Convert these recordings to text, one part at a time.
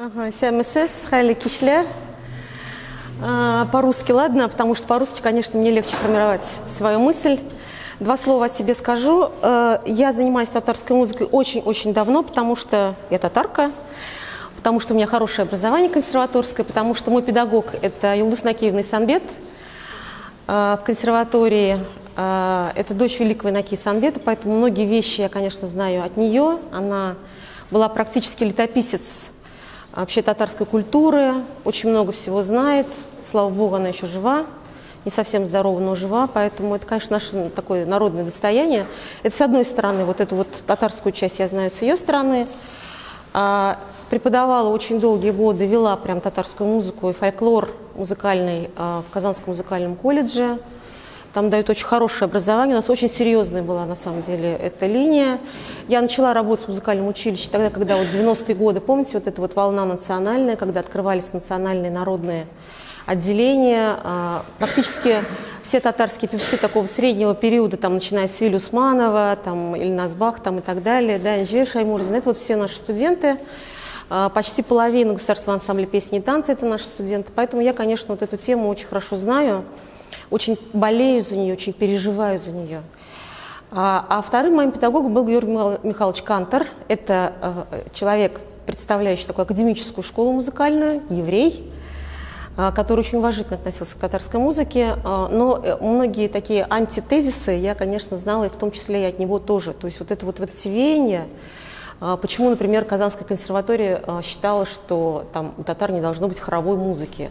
Ага, СМС, Хайли Кишлер. По-русски, ладно, потому что по-русски, конечно, мне легче формировать свою мысль. Два слова о себе скажу. Я занимаюсь татарской музыкой очень-очень давно, потому что я татарка, потому что у меня хорошее образование консерваторское, потому что мой педагог – это Юлдус Накиевна Санбет в консерватории. Это дочь великого Наки Санбета, поэтому многие вещи я, конечно, знаю от нее. Она была практически летописец вообще татарской культуры, очень много всего знает. Слава Богу, она еще жива, не совсем здорова, но жива, поэтому это, конечно, наше такое народное достояние. Это, с одной стороны, вот эту вот татарскую часть я знаю с ее стороны. Преподавала очень долгие годы, вела прям татарскую музыку и фольклор музыкальный в Казанском музыкальном колледже. Там дают очень хорошее образование. У нас очень серьезная была, на самом деле, эта линия. Я начала работать в музыкальном училище тогда, когда вот 90-е годы, помните, вот эта вот волна национальная, когда открывались национальные народные отделения. Практически все татарские певцы такого среднего периода, там, начиная с Вили Усманова, там, Ильназбах там, и так далее, да, Инжир Шаймурзин, это вот все наши студенты. Почти половина государственного ансамбля песни и танца – это наши студенты. Поэтому я, конечно, вот эту тему очень хорошо знаю. Очень болею за нее, очень переживаю за нее. А вторым моим педагогом был Георгий Михайлович Кантор. Это человек, представляющий такую академическую школу музыкальную, еврей, который очень уважительно относился к татарской музыке. Но многие такие антитезисы я, конечно, знала, и в том числе и от него тоже. То есть вот это вот веяние. Почему, например, Казанская консерватория считала, что там у татар не должно быть хоровой музыки?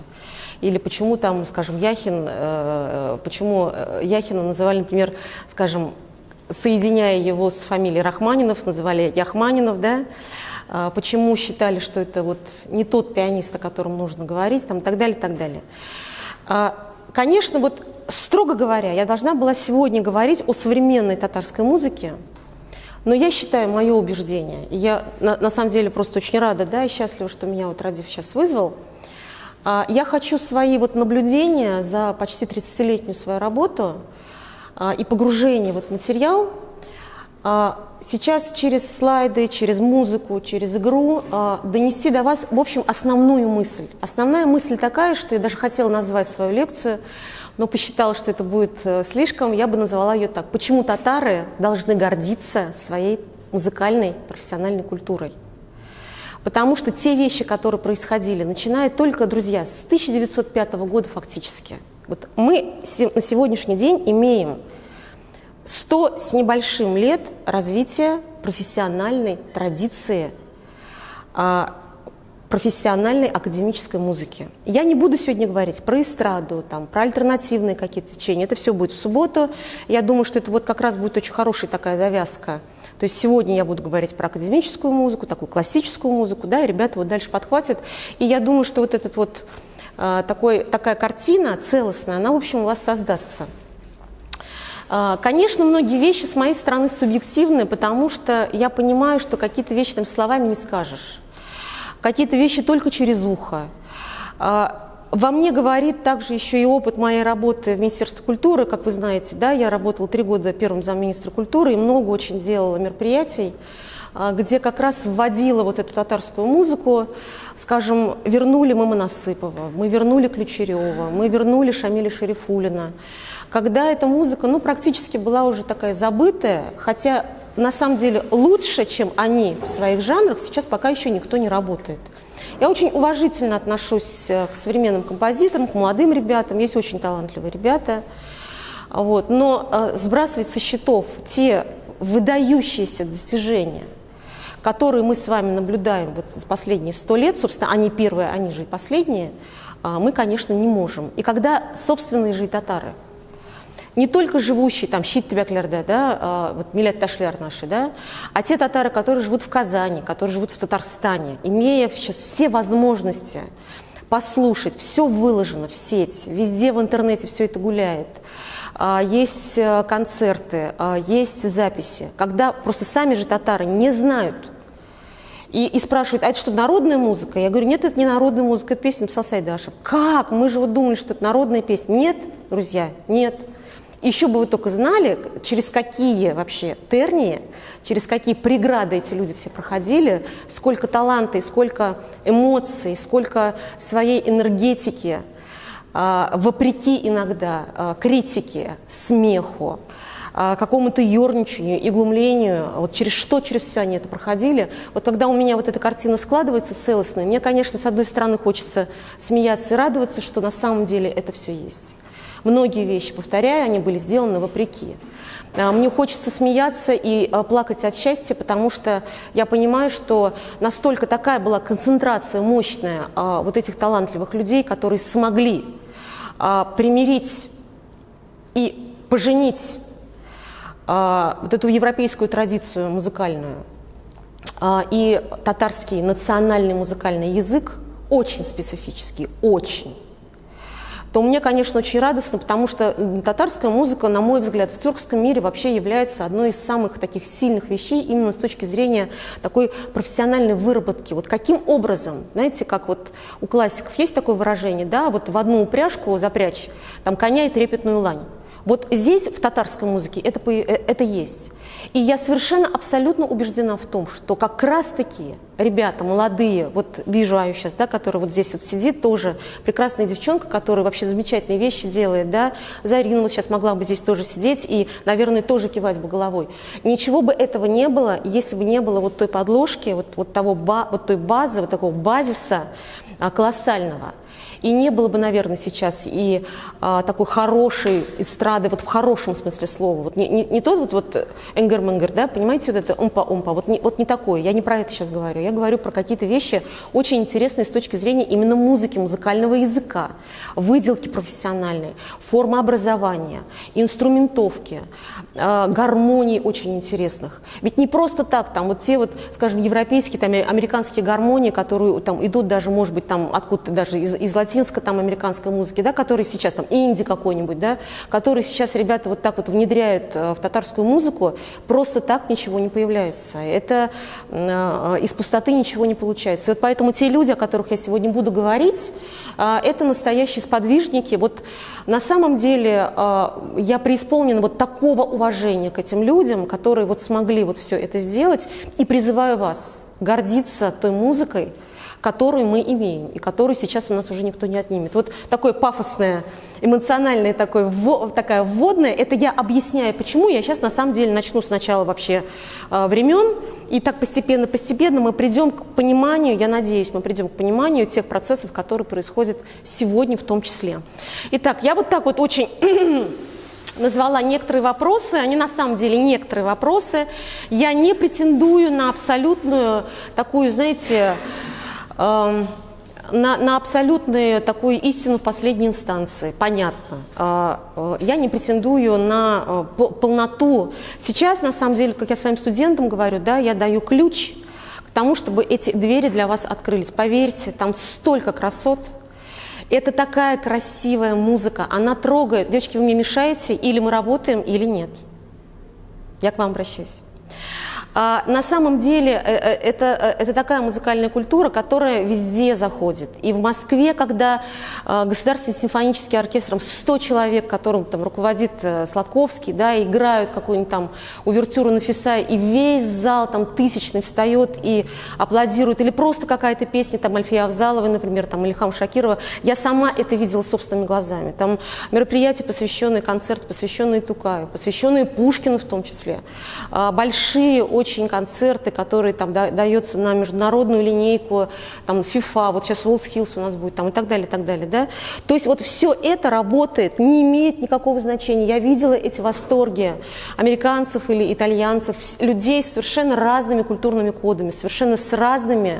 Или почему там, скажем, почему Яхина называли, например, скажем, соединяя его с фамилией Рахманинов, называли Яхманинов, да? Почему считали, что это вот не тот пианист, о котором нужно говорить, там, и так далее, и так далее. Конечно, вот строго говоря, я должна была сегодня говорить о современной татарской музыке, но я считаю, мое убеждение, и я на самом деле просто очень рада, да, и счастлива, что меня вот Радив сейчас вызвал. Я хочу свои вот наблюдения за почти 30-летнюю свою работу и погружение вот в материал сейчас через слайды, через музыку, через игру донести до вас, в общем, основную мысль. Основная мысль такая, что я даже хотела назвать свою лекцию, но посчитала, что это будет слишком, я бы назвала ее так. Почему татары должны гордиться своей музыкальной профессиональной культурой? Потому что те вещи, которые происходили, начиная только, друзья, с 1905 года фактически. Вот мы на сегодняшний день имеем 100 с небольшим лет развития профессиональной традиции, профессиональной академической музыки. Я не буду сегодня говорить про эстраду, там, про альтернативные какие-то течения. Это все будет в субботу. Я думаю, что это вот как раз будет очень хорошая такая завязка. То есть сегодня я буду говорить про академическую музыку, такую классическую музыку, да, и ребята вот дальше подхватят. И я думаю, что вот этот вот такая картина целостная, она, в общем, у вас создастся. Конечно, многие вещи с моей стороны субъективны, потому что я понимаю, что какие-то вещи там словами не скажешь, какие-то вещи только через ухо. Во мне говорит также еще и опыт моей работы в Министерстве культуры. Как вы знаете, да, я работала 3 года первым замминистра культуры и много очень делала мероприятий, где как раз вводила вот эту татарскую музыку. Скажем, вернули мы Моносыпова, мы вернули Ключерева, мы вернули Шамиля Шарифуллина. Когда эта музыка, ну, практически была уже такая забытая, хотя на самом деле лучше, чем они в своих жанрах, сейчас пока еще никто не работает. Я очень уважительно отношусь к современным композиторам, к молодым ребятам, есть очень талантливые ребята, вот, но сбрасывать со счетов те выдающиеся достижения, которые мы с вами наблюдаем вот последние 100 лет, собственно, они первые, они же и последние, мы, конечно, не можем. И когда собственные же и татары, не только живущие, там, Щит Тебяклерде, да, вот Милет Ташляр наши, да, а те татары, которые живут в Казани, которые живут в Татарстане, имея сейчас все возможности послушать, все выложено в сеть, везде в интернете все это гуляет, есть концерты, есть записи, когда просто сами же татары не знают и спрашивают, а это что, народная музыка? Я говорю, нет, это не народная музыка, это песня написал Сайдашев. Как? Мы же вот думали, что это народная песня. Нет, друзья, нет. Еще бы вы только знали, через какие вообще тернии, через какие преграды эти люди все проходили, сколько таланта, и сколько эмоций, сколько своей энергетики, вопреки иногда критике, смеху, какому-то ерничанию и глумлению, вот через все они это проходили. Вот когда у меня вот эта картина складывается целостная, мне, конечно, с одной стороны хочется смеяться и радоваться, что на самом деле это все есть. Многие вещи, повторяю, они были сделаны вопреки. Мне хочется смеяться и плакать от счастья, потому что я понимаю, что настолько такая была концентрация мощная вот этих талантливых людей, которые смогли примирить и поженить вот эту европейскую традицию музыкальную и татарский национальный музыкальный язык, очень специфический, очень, то мне, конечно, очень радостно, потому что татарская музыка, на мой взгляд, в тюркском мире вообще является одной из самых таких сильных вещей именно с точки зрения такой профессиональной выработки. Вот каким образом, знаете, как вот у классиков есть такое выражение, да, вот в одну упряжку запрячь там коня и трепетную лань. Вот здесь, в татарской музыке, это есть. И я совершенно абсолютно убеждена в том, что как раз-таки ребята молодые, вот вижу Аю сейчас, да, которая вот здесь вот сидит, тоже прекрасная девчонка, которая вообще замечательные вещи делает, да, Зарина вот сейчас могла бы здесь тоже сидеть и, наверное, тоже кивать бы головой. Ничего бы этого не было, если бы не было вот той подложки, вот той базы, вот такого базиса колоссального. И не было бы, наверное, сейчас и такой хорошей эстрады, вот в хорошем смысле слова. Вот не тот вот энгер-мэнгер, да, понимаете, вот это умпа-умпа, вот не такое. Я не про это сейчас говорю. Я говорю про какие-то вещи очень интересные с точки зрения именно музыки, музыкального языка, выделки профессиональной, формы образования, инструментовки, гармоний очень интересных. Ведь не просто так, там вот те вот, скажем, европейские, там, американские гармонии, которые там идут даже, может быть, там откуда-то даже из латинской, там, американской музыки, да, которые сейчас, там, инди какой-нибудь, да, которые сейчас ребята вот так вот внедряют в татарскую музыку, просто так ничего не появляется. Это из пустоты ничего не получается. И вот поэтому те люди, о которых я сегодня буду говорить, это настоящие сподвижники. Вот на самом деле я преисполнена вот такого уважения к этим людям, которые вот смогли вот все это сделать, и призываю вас гордиться той музыкой, которую мы имеем, и которую сейчас у нас уже никто не отнимет. Вот такое пафосное, эмоциональное, такая вводная, это я объясняю, почему. Я сейчас на самом деле начну сначала вообще времен, и так постепенно мы придем к пониманию, я надеюсь, мы придем к пониманию тех процессов, которые происходят сегодня в том числе. Итак, я вот так вот очень назвала некоторые вопросы, они на самом деле некоторые вопросы. Я не претендую на абсолютную такую, знаете, на абсолютную такую истину в последней инстанции, понятно. Я не претендую на полноту. Сейчас, на самом деле, как я своим студентам говорю, да, я даю ключ к тому, чтобы эти двери для вас открылись. Поверьте, там столько красот. Это такая красивая музыка, она трогает. Девочки, вы мне мешаете, или мы работаем, или нет. Я к вам обращаюсь. На самом деле это такая музыкальная культура, которая везде заходит. И в Москве, когда Государственный симфонический оркестр, 100 человек, которым там руководит Сладковский, да, играют какую-нибудь там увертюру Нафиса, и весь зал там тысячный встает и аплодирует, или просто какая-то песня там Альфия Авзаловой, например, там Ильхам Шакирова. Я сама это видела собственными глазами. Там мероприятия, посвященные концерту, посвященные Тукаю, посвященные Пушкину в том числе. Большие очень концерты, которые там даются на международную линейку, там FIFA, вот сейчас WorldSkills у нас будет, там и так далее, да. То есть вот все это работает, не имеет никакого значения. Я видела эти восторги американцев или итальянцев, людей с совершенно разными культурными кодами, совершенно с разными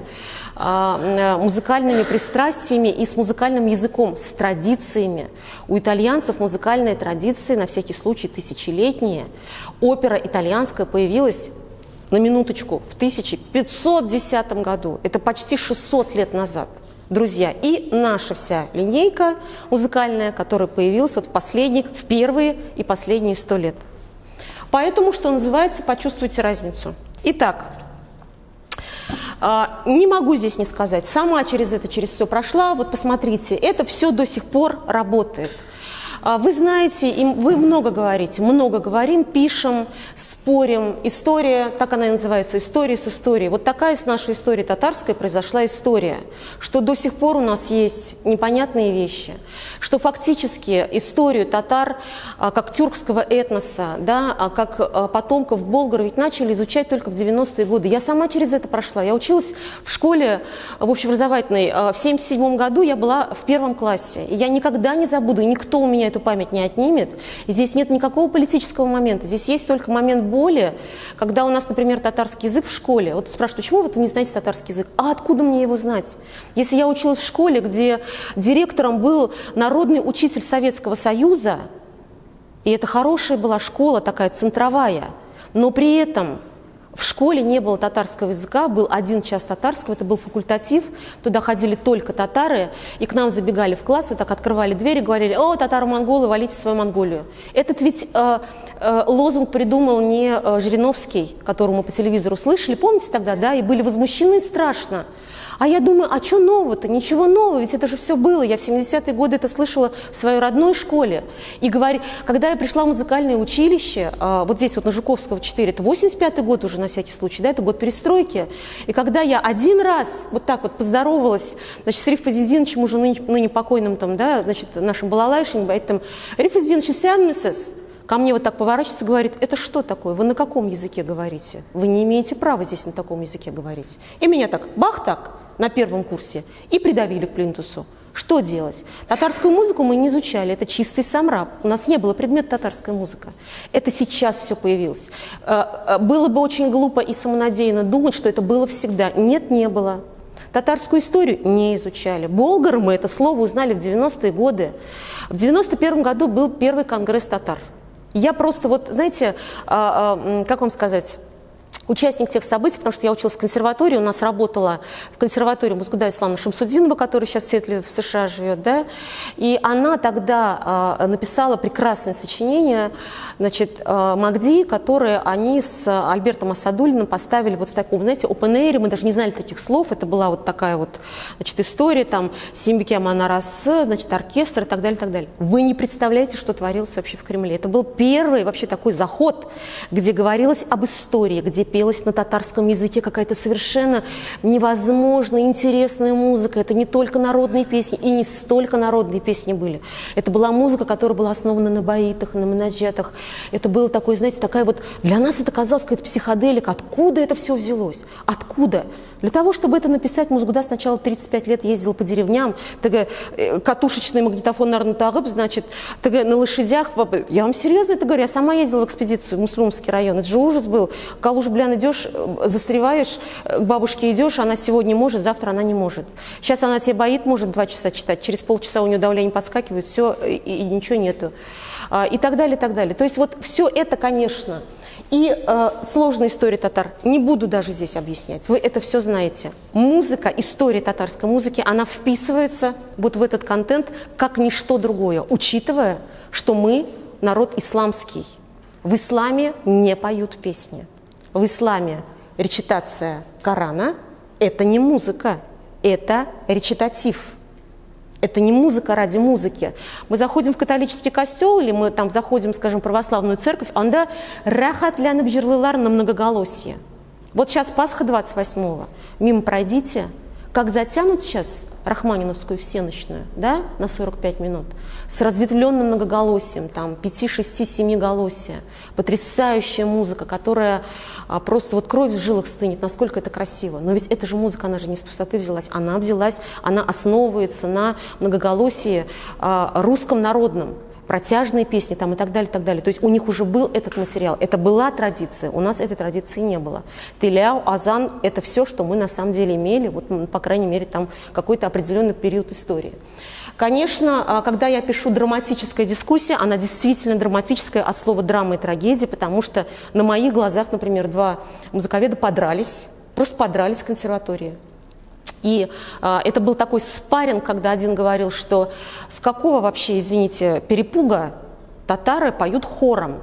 музыкальными пристрастиями и с музыкальным языком, с традициями. У итальянцев музыкальные традиции, на всякий случай, тысячелетние. Опера итальянская появилась, на минуточку, в 1510 году. Это почти 600 лет назад, друзья. И наша вся линейка музыкальная, которая появилась вот в первые и последние 100 лет. Поэтому, что называется, почувствуйте разницу. Итак, не могу здесь не сказать, сама через все прошла. Вот посмотрите, это все до сих пор работает. Вы знаете, вы много говорите, много говорим, пишем, спорим. История, так она и называется, история с историей. Вот такая с нашей историей татарской произошла история, что до сих пор у нас есть непонятные вещи, что фактически историю татар, как тюркского этноса, да, как потомков болгар, ведь начали изучать только в 90-е годы. Я сама через это прошла. Я училась в школе в общеобразовательной. В 1977 году я была в 1 классе. И я никогда не забуду, и никто у меня эту память не отнимет. И здесь нет никакого политического момента. Здесь есть только момент боли, когда у нас, например, татарский язык в школе. Вот спрашивают, почему вы не знаете татарский язык? А откуда мне его знать? Если я училась в школе, где директором был народный учитель Советского Союза, и это хорошая была школа, такая центровая, но при этом в школе не было татарского языка, был 1 час татарского, это был факультатив, туда ходили только татары, и к нам забегали в класс, вот так открывали двери, говорили: «О, татаро-монголы, валите свою Монголию». Этот ведь лозунг придумал не Жириновский, которого мы по телевизору слышали, помните тогда, да, и были возмущены страшно. А я думаю, а что нового-то? Ничего нового, ведь это же все было. Я в 70-е годы это слышала в своей родной школе. И когда я пришла в музыкальное училище, вот здесь вот на Жуковского 4, это 85-й год уже на всякий случай, да, это год перестройки. И когда я 1 раз вот так вот поздоровалась, значит, с Риф Азизиновичем, уже ныне покойным там, да, значит, нашим балалайшем, там, Риф Азизинович, сяммисес, ко мне вот так поворачивается и говорит: это что такое? Вы на каком языке говорите? Вы не имеете права здесь на таком языке говорить. И меня так, бах так, на 1 курсе, и придавили к плинтусу. Что делать? Татарскую музыку мы не изучали, это чистый самраб. У нас не было предмета татарская музыка. Это сейчас все появилось. Было бы очень глупо и самонадеянно думать, что это было всегда. Нет, не было. Татарскую историю не изучали. Болгары мы это слово узнали в 90-е годы. В 91 году был первый конгресс татар. Я просто вот, знаете, как вам сказать, участник тех событий, потому что я училась в консерватории, у нас работала в консерватории Музгуда Ислама Шамсудинова, которая сейчас в Сиэтле в США живет, да, и она тогда написала прекрасное сочинение, значит, Магди, которое они с Альбертом Асадуллиным поставили вот в таком, знаете, open-air, мы даже не знали таких слов, это была вот такая вот, значит, история, там, Симбике Аманарас, значит, оркестр и так далее, и так далее. Вы не представляете, что творилось вообще в Кремле. Это был первый вообще такой заход, где говорилось об истории, где пелась на татарском языке какая-то совершенно невозможно интересная музыка. Это не только народные песни, и не столько народные песни были. Это была музыка, которая была основана на баитах, на манаджатах. Это было такое, знаете, такая вот... Для нас это казалось какая-то психоделика. Откуда это все взялось? Откуда? Для того, чтобы это написать, Музгуда сначала 35 лет ездила по деревням, катушечный магнитофон Нарнутагыб, значит, на лошадях. Я вам серьезно это говорю, я сама ездила в экспедицию в Муслюмский район. Это же ужас был. Калуж, блян, идешь, застреваешь, к бабушке идешь, она сегодня может, завтра она не может. Сейчас она тебе боит, может 2 часа читать, через полчаса у нее давление подскакивает, все, и ничего нету. И так далее, и так далее. То есть вот все это, конечно, и сложная история татар, не буду даже здесь объяснять, вы это все знаете. Музыка, история татарской музыки, она вписывается вот в этот контент как ничто другое, учитывая, что мы народ исламский. В исламе не поют песни. В исламе речитация Корана – это не музыка, это речитатив. Это не музыка ради музыки. Мы заходим в католический костел, или мы там заходим, скажем, в православную церковь, анда рахат лянып жирлылар на многоголосие. Вот сейчас Пасха 28-го, мимо пройдите, как затянут сейчас Рахманиновскую всенощную, да, на 45 минут, с разветвленным многоголосием, там, 5, 6, 7 голосия. Потрясающая музыка, которая просто вот кровь в жилах стынет, насколько это красиво. Но ведь эта же музыка, она же не с пустоты взялась, она основывается на многоголосии русском народном. Протяжные песни там, и так далее, и так далее. То есть у них уже был этот материал. Это была традиция, у нас этой традиции не было. Тиляу, азан – это все, что мы на самом деле имели, вот, по крайней мере, там какой-то определенный период истории. Конечно, когда я пишу драматическая дискуссия, она действительно драматическая от слова драма и трагедия, потому что на моих глазах, например, 2 музыковеда подрались, просто подрались в консерватории. И это был такой спарринг, когда один говорил, что с какого вообще, извините, перепуга татары поют хором.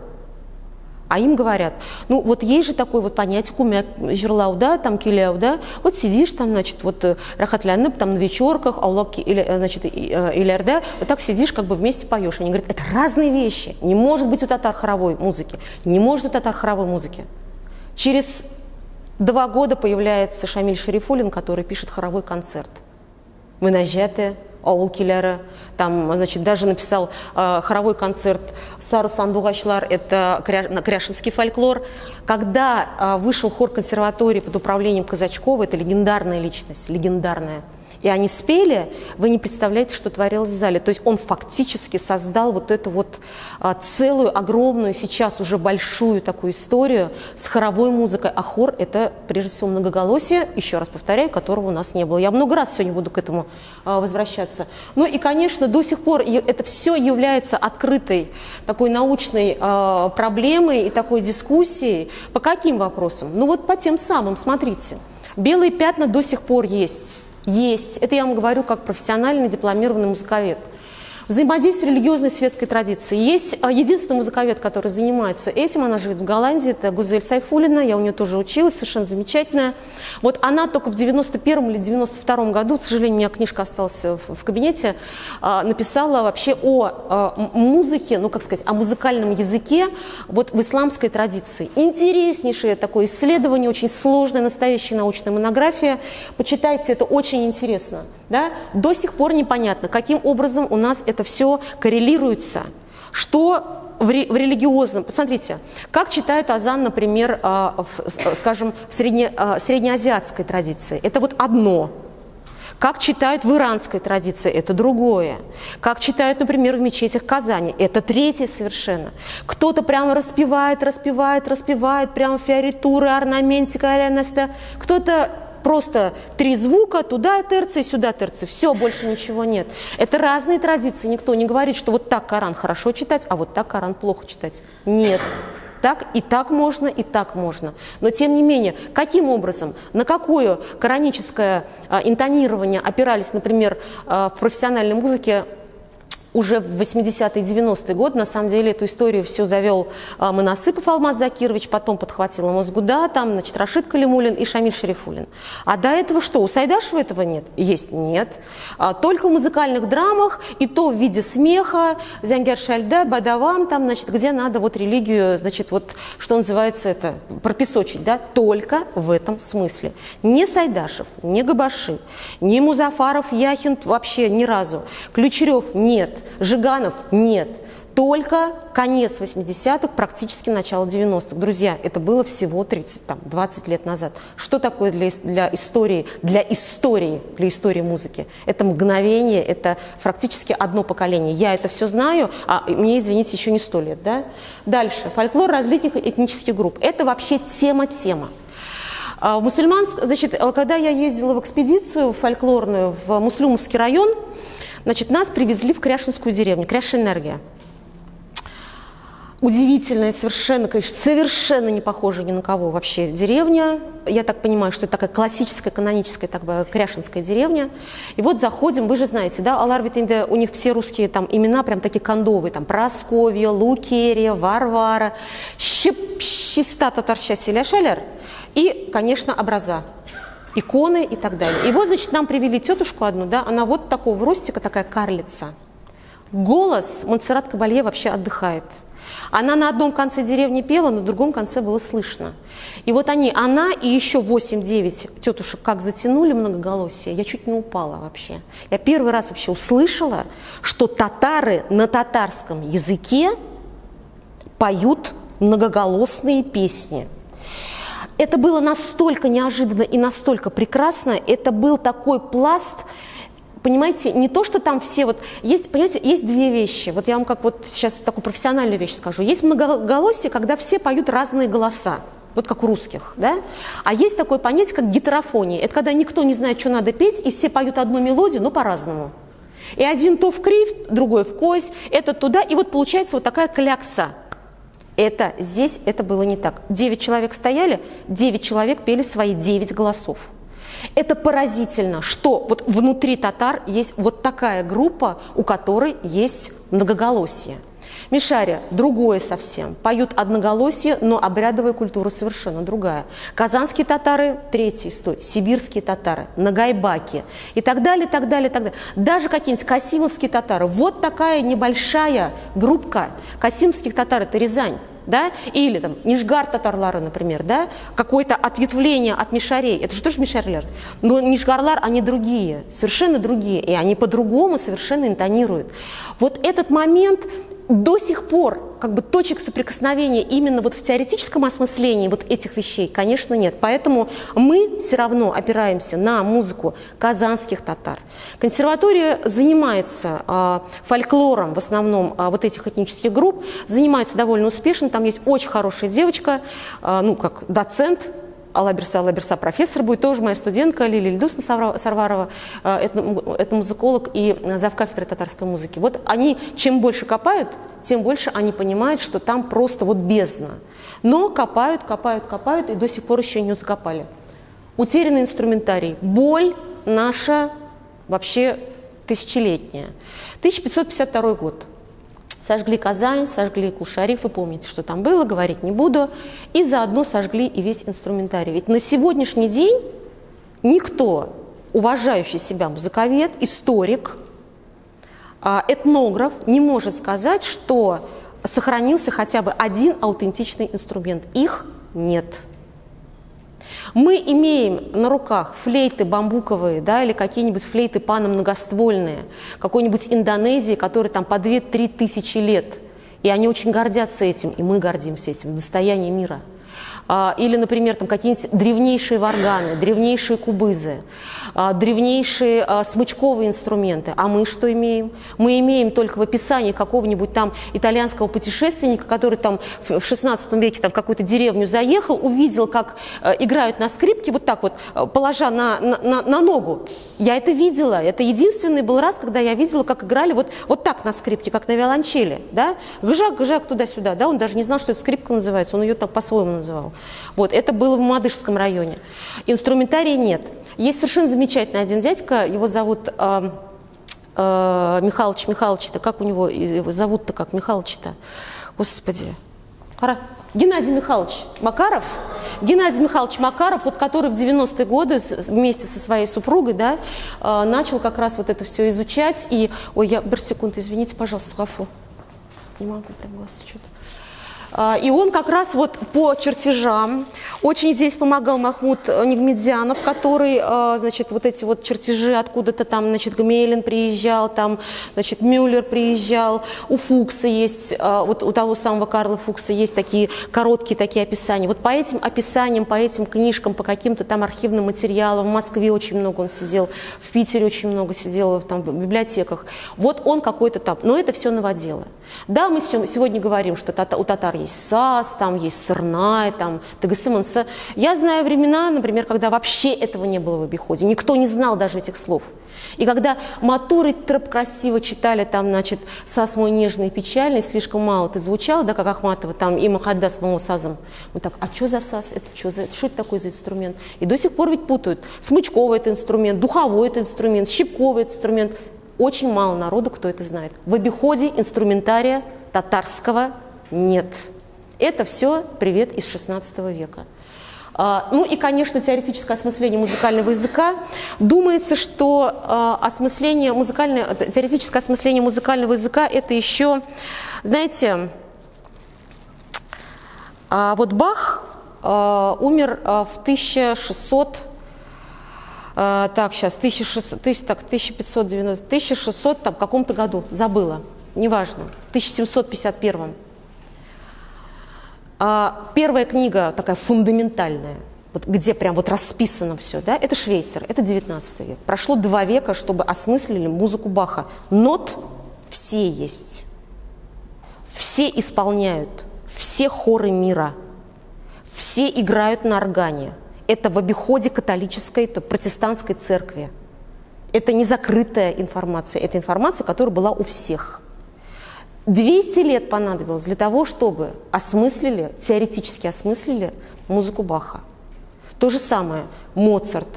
А им говорят, ну вот есть же такое вот понятие кумяк жирлауда, там киляуда, вот сидишь там, значит, вот рахатляны, там на вечерках, аулак, значит, илярда, вот так сидишь, как бы вместе поешь. Они говорят, это разные вещи. Не может быть у татар хоровой музыки. Не может у татар хоровой музыки. Через 2 года появляется Шамиль Шарифуллин, который пишет хоровой концерт. Мынажаты, аулкиляры, там, значит, даже написал хоровой концерт «Сары Сандугачлар», это кряшинский фольклор. Когда вышел хор консерватории под управлением Казачкова, это легендарная личность, легендарная, и они спели, вы не представляете, что творилось в зале. То есть он фактически создал вот эту вот целую, огромную, сейчас уже большую такую историю с хоровой музыкой. А хор – это, прежде всего, многоголосие, еще раз повторяю, которого у нас не было. Я много раз сегодня буду к этому возвращаться. Ну и, конечно, до сих пор это все является открытой такой научной проблемой и такой дискуссией. По каким вопросам? Ну вот по тем самым, смотрите. Белые пятна до сих пор есть. Есть. Это я вам говорю как профессиональный дипломированный музыковед. Взаимодействие религиозной светской традиции. Есть единственный музыковед, который занимается этим, она живет в Голландии, это Гузель Сайфуллина, я у нее тоже училась, совершенно замечательная. Вот она только в 91 или 92 году, к сожалению, у меня книжка осталась в кабинете, написала вообще о музыке, ну как сказать, о музыкальном языке вот в исламской традиции. Интереснейшее такое исследование, очень сложная, настоящая научная монография. Почитайте, это очень интересно. Да? До сих пор непонятно, каким образом у нас это все коррелируется, что в религиозном. Посмотрите, как читают азан, например, скажем, в среднеазиатской традиции. Это вот одно. Как читают в иранской традиции, это другое. Как читают, например, в мечетях Казани, это третье совершенно. Кто-то прямо распевает, прямо фиоритуры, орнаментика, кто-то просто 3 звука, туда терции, сюда терции, все, больше ничего нет. Это разные традиции, никто не говорит, что вот так Коран хорошо читать, а вот так Коран плохо читать. Нет. Так и так можно, и так можно. Но тем не менее, каким образом, на какое кораническое интонирование опирались, например, в профессиональной музыке уже в 80-е, 90-е годы, на самом деле, эту историю все завел Монасыпов Алмаз Закирович, потом подхватил Мазгуда, там, значит, Рашид Калимуллин и Шамиль Шарифуллин. А до этого что, у Сайдашева этого нет? Есть? Нет. Только в музыкальных драмах, и то в виде смеха, Зянгер Шальда, Бадавам, там, значит, где надо вот религию, значит, вот, что называется это, пропесочить, да, только в этом смысле. Не Сайдашев, не Габаши, не Музафаров, Яхин, вообще ни разу. Ключерев нет. Жиганов нет. Только конец 80-х, практически начало 90-х. Друзья, это было всего 20 лет назад. Что такое для истории музыки? Это мгновение, это практически одно поколение. Я это все знаю, а мне, извините, еще не 100 лет. Да? Дальше. Фольклор различных этнических групп. Это вообще тема. Значит, когда я ездила в экспедицию фольклорную в Муслюмовский район, значит, нас привезли в Кряшинскую деревню, Кряшэнергия. Удивительная, совершенно, конечно, совершенно не похожая ни на кого вообще деревня. Я так понимаю, что это такая классическая, каноническая так бы, кряшинская деревня. И вот заходим, вы же знаете, да, Аларбитинде, у них все русские там имена прям такие кондовые, там Прасковья, Лукерия, Варвара, Щиста татарща селяшалер и, конечно, образа. Иконы и так далее. И вот, значит, нам привели тетушку одну, да, она вот такого ростика, такая карлица. Голос Монсеррат Кабалье вообще отдыхает. Она на одном конце деревни пела, на другом конце было слышно. И вот она и еще 8-9 тетушек как затянули многоголосие, я чуть не упала вообще. Я первый раз вообще услышала, что татары на татарском языке поют многоголосные песни. Это было настолько неожиданно и настолько прекрасно, это был такой пласт, понимаете, не то, что там все вот, есть, понимаете, есть 2 вещи, вот я вам как вот сейчас такую профессиональную вещь скажу, есть многоголосие, когда все поют разные голоса, вот как у русских, да, а есть такое понятие, как гетерофония, это когда никто не знает, что надо петь, и все поют одну мелодию, но по-разному. И один то в кривь, другой в кось, этот туда, и вот получается вот такая клякса. Здесь это было не так. 9 человек стояли, 9 человек пели свои 9 голосов. Это поразительно, что вот внутри татар есть вот такая группа, у которой есть многоголосие. Мишария – другое совсем. Поют одноголосие, но обрядовая культура совершенно другая. Казанские татары – третий слой, сибирские татары, нагайбаки и так далее, так далее, так далее. Даже какие-нибудь касимовские татары. Вот такая небольшая группка касимовских татар – это Рязань. Да? Или там Нижгар татарлары, например, да? Какое-то ответвление от мишарей. Это же тоже мишарлер. Но нижгарлар, они другие, совершенно другие. И они по-другому совершенно интонируют. Вот этот момент до сих пор как бы точек соприкосновения именно вот в теоретическом осмыслении вот этих вещей, конечно, нет. Поэтому мы все равно опираемся на музыку казанских татар. Консерватория занимается фольклором в основном вот этих этнических групп, занимается довольно успешно. Там есть очень хорошая девочка, ну как доцент, Алла-Берса профессор будет, тоже моя студентка Лилия Ильдусовна Сарварова, это музыколог и завкафедры татарской музыки. Вот они чем больше копают, тем больше они понимают, что там просто вот бездна. Но копают, копают, копают и до сих пор еще не закопали. Утерянный инструментарий. Боль наша вообще тысячелетняя. 1552 год. Сожгли Казань, сожгли Кул-Шариф, вы помните, что там было, говорить не буду, и заодно сожгли и весь инструментарий. Ведь на сегодняшний день никто, уважающий себя музыковед, историк, этнограф не может сказать, что сохранился хотя бы один аутентичный инструмент. Их нет. Мы имеем на руках флейты бамбуковые, да, или какие-нибудь флейты пано-многоствольные, какой-нибудь Индонезии, которые там по 2-3 тысячи лет, и они очень гордятся этим, и мы гордимся этим, достояние мира. Или, например, там какие-нибудь древнейшие варганы, древнейшие кубызы, древнейшие смычковые инструменты. А мы что имеем? Мы имеем только в описании какого-нибудь там итальянского путешественника, который там в 16 веке там в какую-то деревню заехал, увидел, как играют на скрипке, вот так вот, положа на ногу. Я это видела. Это единственный был раз, когда я видела, как играли вот так на скрипке, как на виолончели. Да? Гжак, гжак, туда-сюда. Да? Он даже не знал, что это скрипка называется, он ее так по-своему называл. Вот, это было в Мамадышском районе. Инструментария нет. Есть совершенно замечательный один дядька, его зовут Михалыч-то, как у него, его зовут-то как, Михалыч-то, господи, Геннадий Михайлович Макаров. Геннадий Михайлович Макаров, вот, который в 90-е годы вместе со своей супругой, да, начал как раз вот это все изучать. И, ой, секунду, извините, пожалуйста, Гафу. Не могу прям глаз что-то. И он как раз вот по чертежам, очень здесь помогал Махмуд Нигмедзянов, который, значит, вот эти вот чертежи откуда-то там, значит, Гмелин приезжал, там, значит, Мюллер приезжал, у Фукса есть, вот у того самого Карла Фукса есть такие короткие такие описания. Вот по этим описаниям, по этим книжкам, по каким-то там архивным материалам, в Москве очень много он сидел, в Питере очень много сидел, там, в библиотеках. Вот он какой-то там, но это все новодело. Да, мы сегодня говорим, что у татар есть САС, там есть Сырнай, там ТГСМНС. Я знаю времена, например, когда вообще этого не было в обиходе, никто не знал даже этих слов. И когда матуры трэп красиво читали, там, значит, САС мой нежный и печальный, слишком мало ты звучал, да, как Ахматова, там, и Махадда с Малосазом. Мы так, а что за САС, это что это такое за инструмент? И до сих пор ведь путают. Смычковый это инструмент, духовой это инструмент, щипковый это инструмент. Очень мало народу, кто это знает. В обиходе инструментария татарского нет. Это все привет из XVI века. Ну и, конечно, теоретическое осмысление музыкального языка. Думается, что теоретическое осмысление музыкального языка – это еще, знаете, вот Бах умер в 1600. Так, сейчас, 1600 там, в каком-то году, забыла, неважно, в 1751. Первая книга, такая фундаментальная, вот, где прям вот расписано все, да, это Швейцер, это 19 век. Прошло 2 века, чтобы осмыслили музыку Баха. Нот все есть, все исполняют, все хоры мира, все играют на органе. Это в обиходе католической, это протестантской церкви. Это не закрытая информация, это информация, которая была у всех. 200 лет понадобилось для того, чтобы теоретически осмыслили музыку Баха. То же самое Моцарт,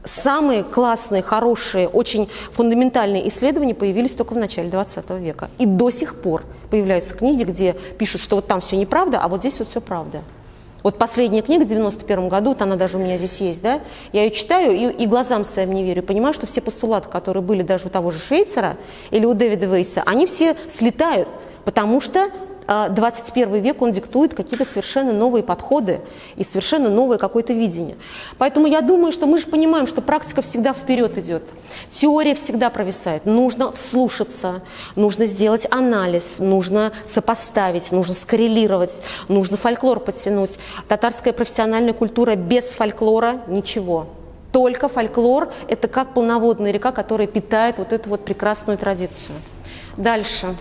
самые классные, хорошие, очень фундаментальные исследования появились только в начале 20 века. И до сих пор появляются книги, где пишут, что вот там все неправда, а вот здесь вот все правда. Вот последняя книга в 91 году, вот она даже у меня здесь есть, да, я ее читаю и глазам своим не верю, понимаю, что все постулаты, которые были даже у того же Швейцера или у Дэвида Вейса, они все слетают, потому что 21 век, он диктует какие-то совершенно новые подходы и совершенно новое какое-то видение. Поэтому я думаю, что мы же понимаем, что практика всегда вперед идет. Теория всегда провисает. Нужно вслушаться, нужно сделать анализ, нужно сопоставить, нужно скоррелировать, нужно фольклор подтянуть. Татарская профессиональная культура без фольклора – ничего. Только фольклор – это как полноводная река, которая питает вот эту вот прекрасную традицию. Дальше.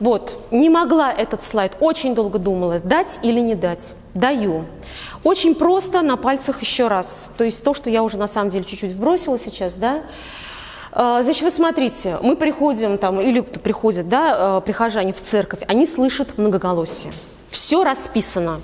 Вот, не могла этот слайд, очень долго думала, дать или не дать. Даю. Очень просто, на пальцах еще раз. То есть то, что я уже на самом деле чуть-чуть вбросила сейчас, да. Значит, вы смотрите, мы приходим там, или приходят, да, прихожане в церковь, они слышат многоголосие. Все расписано.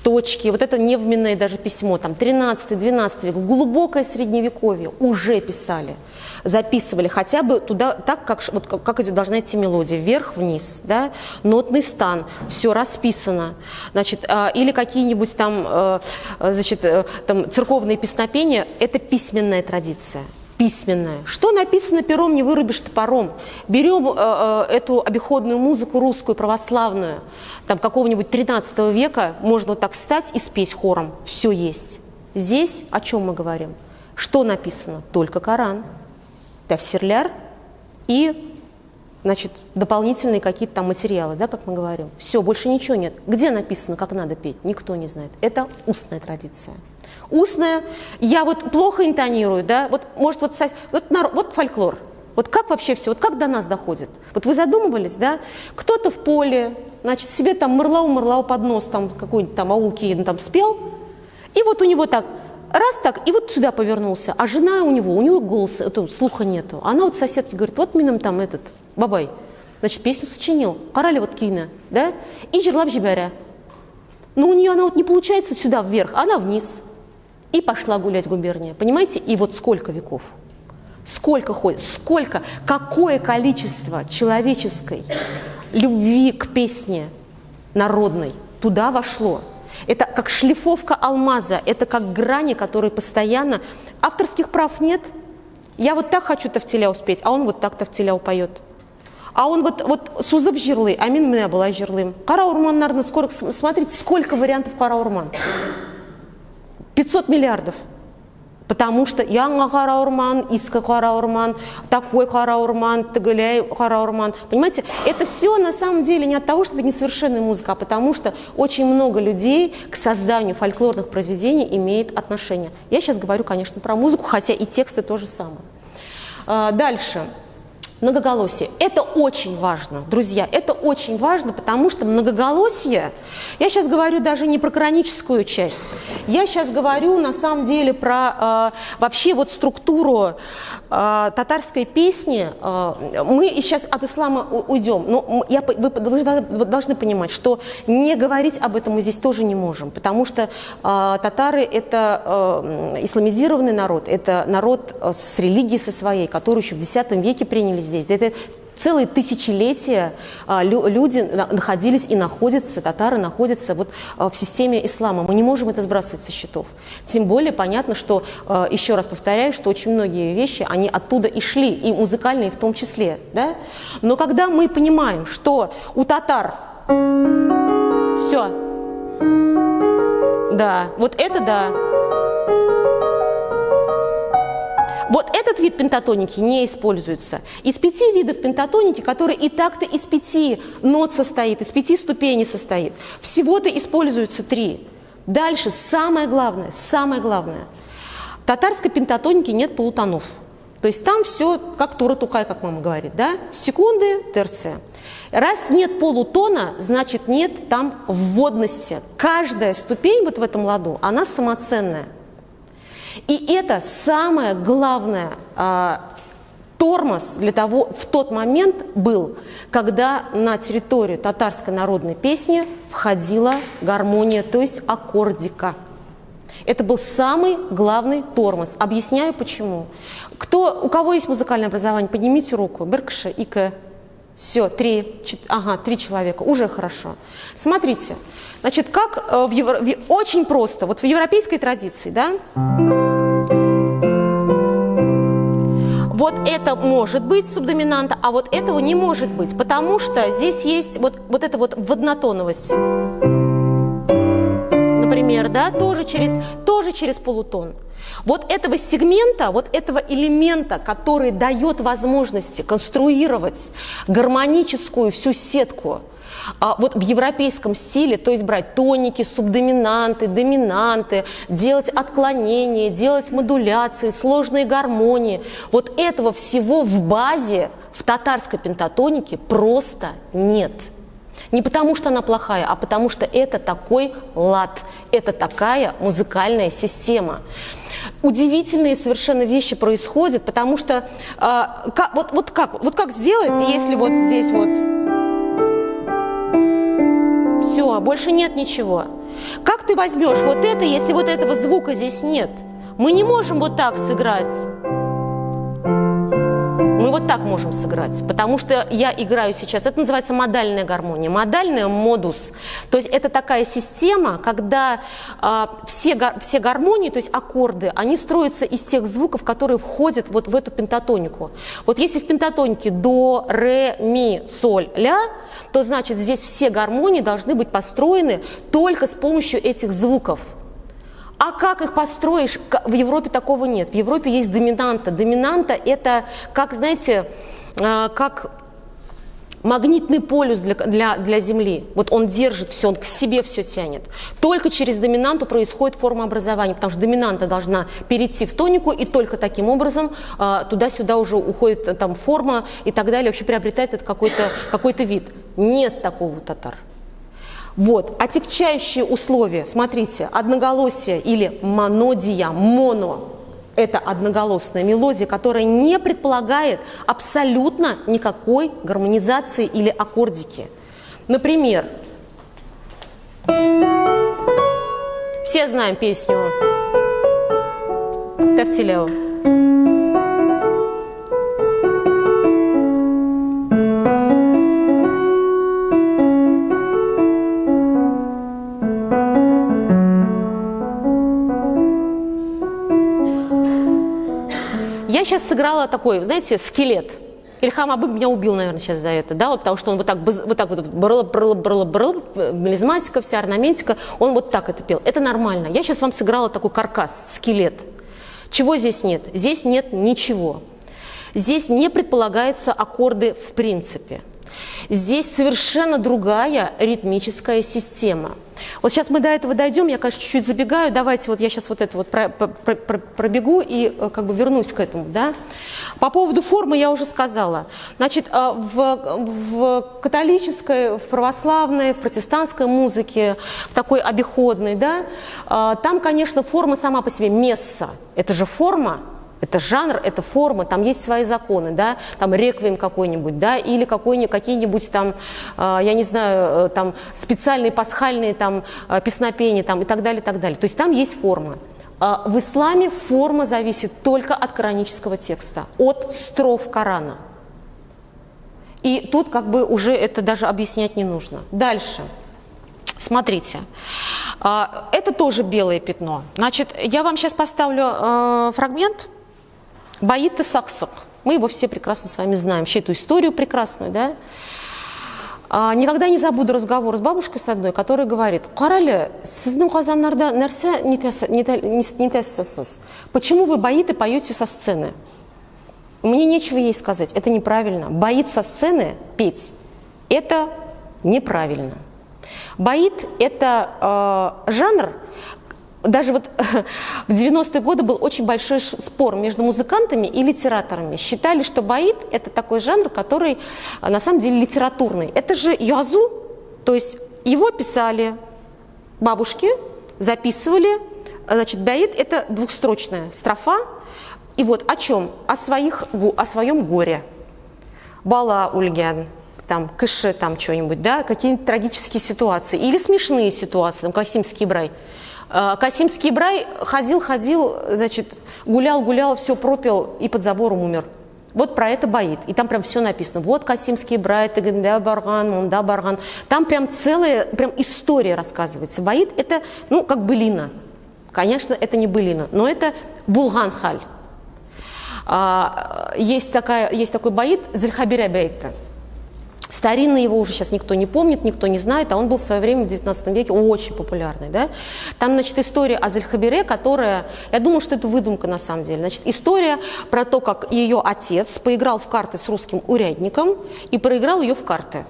Точки, вот это невменное даже письмо, там 13-12 век, глубокое средневековье уже писали, записывали хотя бы туда, так, как должна идти мелодия, вверх-вниз, да, нотный стан, все расписано, значит, или какие-нибудь там, значит, там церковные песнопения, это письменная традиция. Письменное. Что написано пером, не вырубишь топором. Берем эту обиходную музыку русскую, православную, там какого-нибудь 13 века, можно вот так встать и спеть хором. Все есть. Здесь о чем мы говорим? Что написано? Только Коран, тафсирляр и, значит, дополнительные какие-то там материалы, да, как мы говорим. Все, больше ничего нет. Где написано, как надо петь? Никто не знает. Это устная традиция. Устная, я вот плохо интонирую, да, вот может вот фольклор, вот как вообще все, вот как до нас доходит? Вот вы задумывались, да, кто-то в поле, значит, себе там мырлау под нос, там какой-нибудь там аулки там спел, и вот у него так, раз так, и вот сюда повернулся, а жена у него голоса, слуха нету, она вот соседке говорит, вот мином там этот, бабай, значит, песню сочинил, карали вот кина, да, и жерлап жибяря, но у нее она вот не получается сюда вверх, она вниз. И пошла гулять губерния. Понимаете? И вот сколько веков. Сколько ходит, какое количество человеческой любви к песне народной туда вошло. Это как шлифовка алмаза, это как грани, которые постоянно... Авторских прав нет. Я вот так хочу Тавтиляу спеть, а он вот так Тавтиляу поет. А он вот сузып жирлы, а мен мына былай жирлым. Кара урманнарны смотрите, сколько вариантов кара урман. 500 миллиардов. Потому что яңа караурман, иска караурман, такой караурман, тыгыляй караурман. Понимаете, это все на самом деле не от того, что это несовершенная музыка, а потому что очень много людей к созданию фольклорных произведений имеет отношение. Я сейчас говорю, конечно, про музыку, хотя и тексты то же самое. Дальше. Многоголосие. Это очень важно, друзья, это очень важно, потому что многоголосие, я сейчас говорю даже не про кораническую часть, я сейчас говорю на самом деле про вообще вот структуру татарской песни. Мы сейчас от ислама уйдем, но вы должны понимать, что не говорить об этом мы здесь тоже не можем, потому что татары – это исламизированный народ, это народ с религией со своей, которую еще в X веке приняли здесь. Это целые тысячелетия люди находились и находятся, татары находятся вот в системе ислама. Мы не можем это сбрасывать со счетов. Тем более понятно, что, еще раз повторяю, что очень многие вещи, они оттуда и шли, и музыкальные в том числе. Да? Но когда мы понимаем, что у татар все, да, вот это да. Вот этот вид пентатоники не используется. Из 5 видов пентатоники, которые и так-то из 5 нот состоит, из 5 ступеней состоит, всего-то используются 3. Дальше самое главное. В татарской пентатонике нет полутонов. То есть там все как тура-тукай, как мама говорит, да? Секунды, терция. Раз нет полутона, значит нет там вводности. Каждая ступень вот в этом ладу, она самоценная. И это самое главное тормоз для того, в тот момент был, когда на территорию татарской народной песни входила гармония, то есть аккордика. Это был самый главный тормоз. Объясняю почему. У кого есть музыкальное образование, поднимите руку. Беркши, ИК. Все, 3 человека, уже хорошо. Смотрите, значит, как очень просто, вот в европейской традиции, да, вот это может быть субдоминанта, а вот этого не может быть, потому что здесь есть вот эта вот воднотоновость. Например, да, тоже через полутон. Вот этого сегмента, вот этого элемента, который дает возможности конструировать гармоническую всю сетку, вот в европейском стиле, то есть брать тоники, субдоминанты, доминанты, делать отклонения, делать модуляции, сложные гармонии, вот этого всего в базе в татарской пентатонике просто нет. Не потому, что она плохая, а потому, что это такой лад, это такая музыкальная система. Удивительные совершенно вещи происходят, потому что как сделать, если вот здесь вот все, больше нет ничего. Как ты возьмешь вот это, если вот этого звука здесь нет? Мы не можем вот так сыграть. Мы вот так можем сыграть, потому что я играю сейчас, это называется модальная гармония, модальная модус. То есть это такая система, когда все гармонии, то есть аккорды, они строятся из тех звуков, которые входят вот в эту пентатонику. Вот если в пентатонике до, ре, ми, соль, ля, то значит здесь все гармонии должны быть построены только с помощью этих звуков. А как их построишь? В Европе такого нет. В Европе есть доминанта. Доминанта – это, как, знаете, как магнитный полюс для Земли. Вот он держит все, он к себе все тянет. Только через доминанту происходит формообразование, потому что доминанта должна перейти в тонику, и только таким образом туда-сюда уже уходит там форма и так далее, вообще приобретает это какой-то вид. Нет такого у татар. Вот, отягчающие условия, смотрите, одноголосие или монодия, моно – это одноголосная мелодия, которая не предполагает абсолютно никакой гармонизации или аккордики. Например, все знаем песню «Тефтилео». Я сейчас сыграла такой, знаете, скелет. Ильхам Абык меня убил, наверное, сейчас за это, да, вот, потому что он вот так мелизматика вся, орнаментика, он вот так это пел. Это нормально. Я сейчас вам сыграла такой каркас, скелет. Чего здесь нет? Здесь нет ничего. Здесь не предполагается аккорды в принципе. Здесь совершенно другая ритмическая система. Вот сейчас мы до этого дойдем, я, конечно, чуть-чуть забегаю, давайте вот я сейчас вот это вот пробегу и как бы вернусь к этому, да. По поводу формы я уже сказала. Значит, в католической, в православной, в протестантской музыке, в такой обиходной, да, там, конечно, форма сама по себе, месса, это же форма. Это жанр, это форма, там есть свои законы, да, там реквием какой-нибудь, да, или какие-нибудь там, я не знаю, там специальные пасхальные там песнопения там и так далее, и так далее. То есть там есть форма. В исламе форма зависит только от коранического текста, от строф Корана. И тут как бы уже это даже объяснять не нужно. Дальше. Смотрите, это тоже белое пятно. Значит, я вам сейчас поставлю фрагмент Баиты Саксак. Мы его все прекрасно с вами знаем, всю эту историю прекрасную, да? Никогда не забуду разговор с бабушкой с одной, которая говорит: «Карали, сіздің қазаннарда нәрсе нетесіз. Почему вы баиты поете со сцены?» Мне нечего ей сказать, это неправильно. Баит со сцены петь – это неправильно. Баит – это жанр. Даже вот в 90-е годы был очень большой спор между музыкантами и литераторами. Считали, что баит – это такой жанр, который на самом деле литературный. Это же язу, то есть его писали бабушки, записывали. Значит, баит – это двухстрочная строфа. И вот о чем? О своем горе. Бала ульгян. Там, кышы, там что-нибудь, да, какие-нибудь трагические ситуации или смешные ситуации, там, Касимский брай. Касимский Брай ходил, значит, гулял, все пропил и под забором умер. Вот про это Баит. И там прям все написано. Вот Касимский Брай, Тегенда Барган, Мунда Барган. Там прям целая прям история рассказывается. Баит – это, ну, как былина. Конечно, это не былина, но это Булган-халь. Есть такой Баит Зельхабира Бейта. Старинный его уже сейчас никто не помнит, никто не знает, а он был в свое время в 19 веке очень популярный. Да? Там, значит, история о Зельхабире, которая, я думаю, что это выдумка на самом деле. Значит, история про то, как ее отец поиграл в карты с русским урядником и проиграл ее в карты.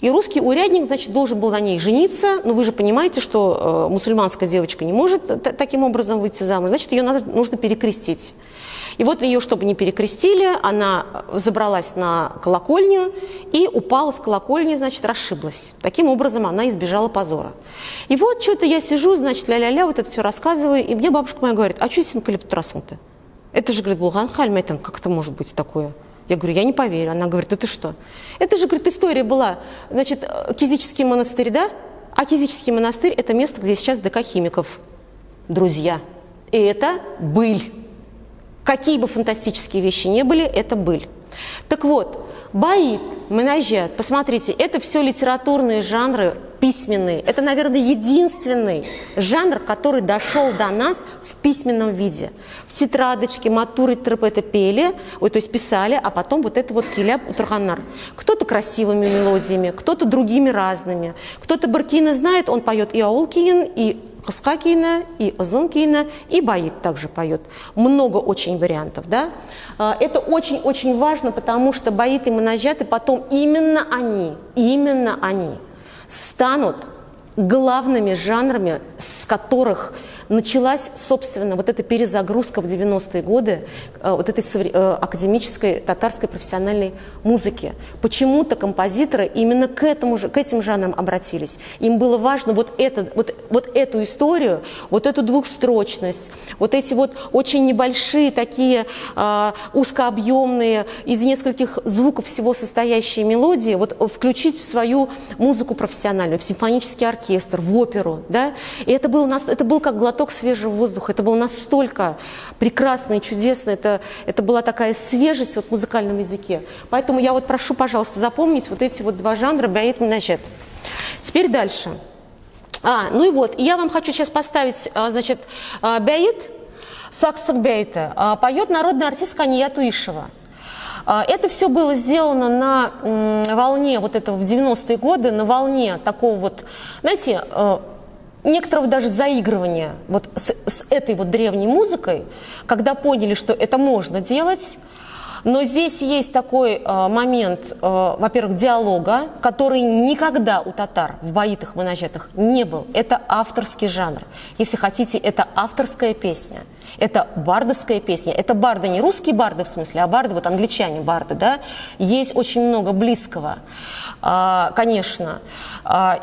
И русский урядник, значит, должен был на ней жениться, но вы же понимаете, что мусульманская девочка не может таким образом выйти замуж, значит, ее нужно перекрестить. И вот ее, чтобы не перекрестили, она забралась на колокольню и упала с колокольни, значит, расшиблась. Таким образом она избежала позора. И вот что-то я сижу, значит, ля-ля-ля, вот это все рассказываю, и мне бабушка моя говорит: а что синкалиптрасан-то? Это же, говорит, Булган-халь, как это может быть такое? Я говорю: я не поверю. Она говорит: да ты что? Это же, говорит, история была, значит, Кизический монастырь, да? А Кизический монастырь – это место, где сейчас ДК химиков, друзья. И это быль. Какие бы фантастические вещи не были, это быль. Так вот, Баит, Менаджат, посмотрите, это все литературные жанры письменные. Это, наверное, единственный жанр, который дошел до нас в письменном виде. В тетрадочке, матуры, трып это пели, то есть писали, а потом вот это вот киляб утраганнар. Кто-то красивыми мелодиями, кто-то другими разными. Кто-то баркины знает, он поет и аулкиин, и Кыска кейна, и озон кейна, и Баит также поет. Много очень вариантов, да? Это очень-очень важно, потому что Баит и Менаджаты потом именно они станут главными жанрами, с которых началась, собственно, вот эта перезагрузка в 90-е годы вот этой академической татарской профессиональной музыки. Почему-то композиторы именно к этим жанрам обратились. Им было важно вот эту историю, вот эту двухстрочность, вот эти вот очень небольшие такие узкообъемные, из нескольких звуков всего состоящие мелодии, вот включить в свою музыку профессиональную, в симфонический оркестр, в оперу, да? И это был как глоток свежего воздуха, это было настолько прекрасно и чудесно, это была такая свежесть вот в музыкальном языке. Поэтому я вот прошу, пожалуйста, запомнить вот эти вот два жанра Баит и Менаджат. Теперь дальше. Ну и вот, и я вам хочу сейчас поставить, значит, Баит, Саксак Бейта, поет народная артистка Ания Туишева. Это все было сделано на волне вот этого в 90-е годы, на волне такого вот, знаете, некоторого даже заигрывания вот с этой вот древней музыкой, когда поняли, что это можно делать. Но здесь есть такой момент, во-первых, диалога, который никогда у татар в баитах, менаджатах не был. Это авторский жанр. Если хотите, это авторская песня. Это бардовская песня. Это барды не русские барды в смысле, а барды, вот англичане барды, да. Есть очень много близкого, конечно.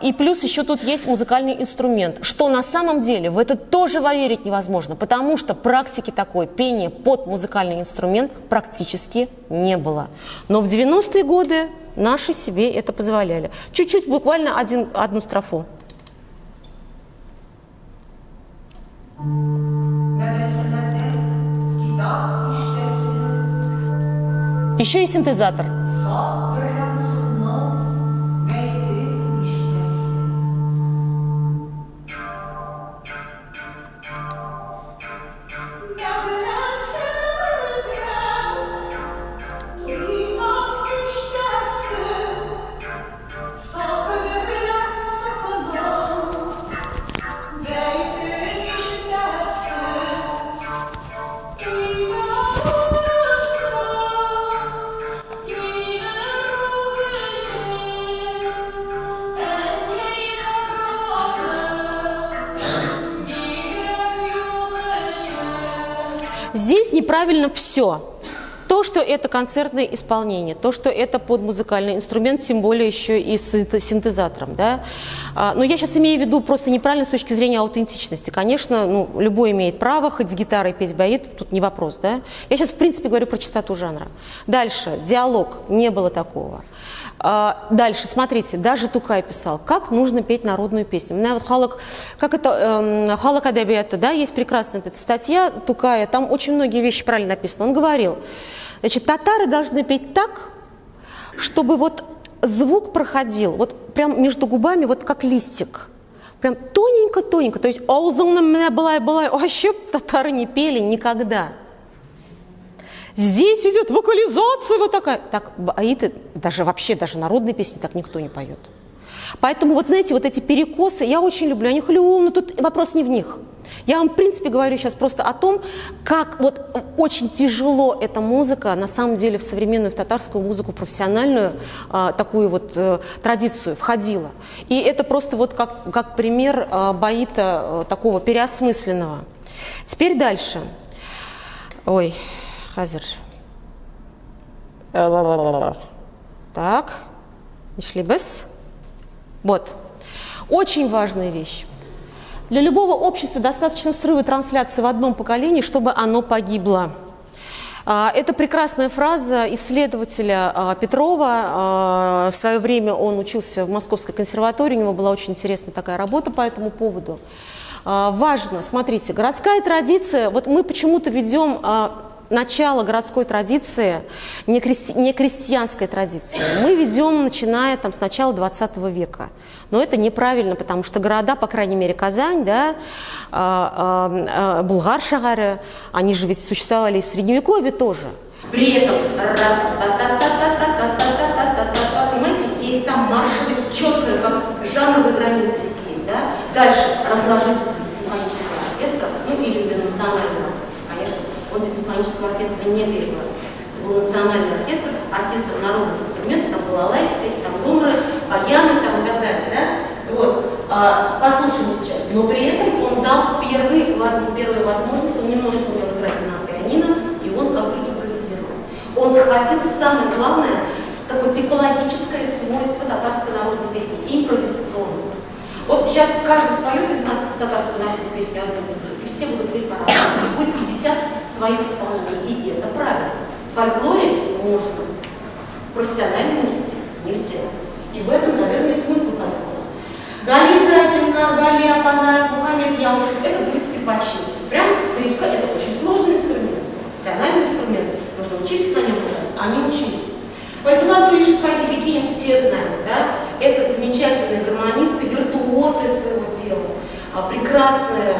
И плюс еще тут есть музыкальный инструмент, что на самом деле в это тоже поверить невозможно, потому что практики такой, пения под музыкальный инструмент практически не было. Но в 90-е годы наши себе это позволяли. Чуть-чуть, буквально одну строфу. Еще и синтезатор. Здесь неправильно все. То, что это концертное исполнение, то, что это подмузыкальный инструмент, тем более еще и с синтезатором. Да? Но я сейчас имею в виду просто неправильно с точки зрения аутентичности. Конечно, ну, любой имеет право хоть с гитарой петь боит, тут не вопрос. Да? Я сейчас, в принципе, говорю про чистоту жанра. Дальше, диалог, не было такого. Дальше, смотрите, даже Тукай писал, как нужно петь народную песню. У меня вот Халак Адабиата, да, есть прекрасная эта статья Тукая, там очень многие вещи правильно написаны. Он говорил, значит, татары должны петь так, чтобы вот звук проходил, вот прям между губами, вот как листик. Прям тоненько-тоненько. То есть «Аузумна меня была, вообще татары не пели никогда. Здесь идет вокализация вот такая. Так, аиты, даже вообще, даже народные песни так никто не поет. Поэтому, вот знаете, вот эти перекосы, я очень люблю, они хлю, но тут вопрос не в них. Я вам, в принципе, говорю сейчас просто о том, как вот очень тяжело эта музыка, на самом деле, в современную, в татарскую музыку, профессиональную, такую вот традицию входила. И это просто вот как пример баита такого переосмысленного. Теперь дальше. Ой... Хазер. Так, Ишлибес. Вот. Очень важная вещь. Для любого общества достаточно срыва трансляции в одном поколении, чтобы оно погибло. Это прекрасная фраза исследователя Петрова. В свое время он учился в Московской консерватории, у него была очень интересная такая работа по этому поводу. Важно, смотрите, городская традиция, вот мы почему-то ведем... начало городской традиции, не крестьянской традиции, мы ведем, начиная там, с начала 20 века. Но это неправильно, потому что города, по крайней мере, Казань, да, Булгар шагары, они же ведь существовали и в Средневековье тоже. При этом, понимаете, есть там маршевость четкая, как жанровые границы здесь есть. Да? Дальше разложительный симфонический оркестр, ну или национальный оркестр. Он без симфонического оркестра не пел. Это был национальный оркестр, оркестр народных инструментов, там была лайки, всякие там домры, баяны там, и так далее. Да? Вот. Послушаем сейчас. Но при этом он дал первые возможности, он немножко умел играть на пианино, и он как бы импровизировал. Он схватил самое главное, такое типологическое свойство татарской народной песни – импровизационность. Вот сейчас каждый споет из нас татарскую народную песню одну и ту же, и все будут петь по-разному. Будет 50 своих исполнений, и это правильно. В фольклоре можно, в профессиональной музыке нельзя. И в этом, наверное, смысл фольклора. Гали Запина, Гали Апана, Мухаммед Яушев – это были скрипачи. Прям скрипка – это очень сложный инструмент, профессиональный инструмент. Нужно учиться на нем играть, они учились. Файзулату Ишухази Бекинин все знают, да? Это замечательные гармонисты, виртуозы своего дела, прекрасные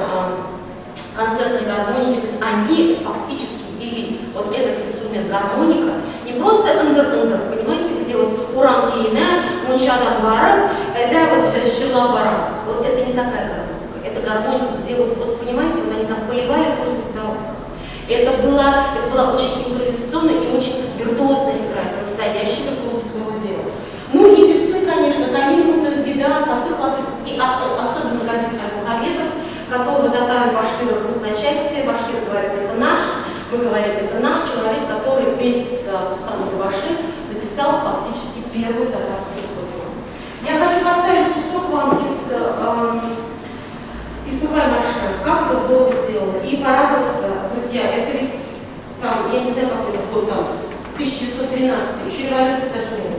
концертные гармоники, то есть они фактически ввели вот этот инструмент гармоника, не просто эндер-эндер, понимаете, где вот урам кейна, мунчадан барам, да, вот сейчас черла барамс. Вот это не такая гармоника, это гармоника, где вот понимаете, вот они там поливали кожу здоровья. Это была очень импровизационная и очень виртуозная игра, это настоящий виртуоз своего дела. Ну и певцы, конечно, Камиль Беда, и особенно Газиз Аль-Мухамедов, которого татары башкиры рвут на части. Башкиры говорят, это наш, мы говорим, это наш человек, который вместе с Султаном Гаваши написал фактически первую татарскую культуру. Я хочу поставить кусок вам из Тукай марша, как это здорово сделано, и порадоваться, друзья, это ведь там, я не знаю, какой это был там, 1913, еще революция даже не было.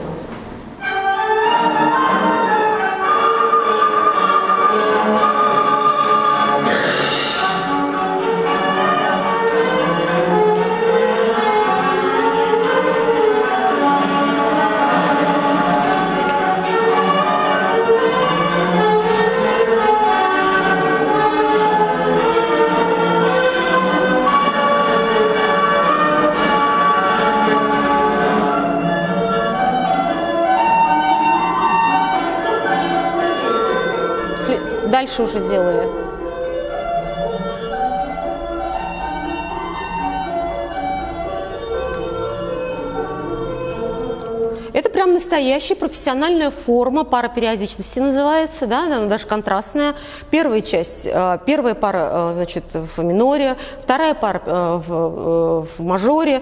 Дальше уже делали. Это прям настоящая профессиональная форма, пара периодичности называется, да, она даже контрастная. Первая часть, первая пара, значит, в миноре, вторая пара в мажоре.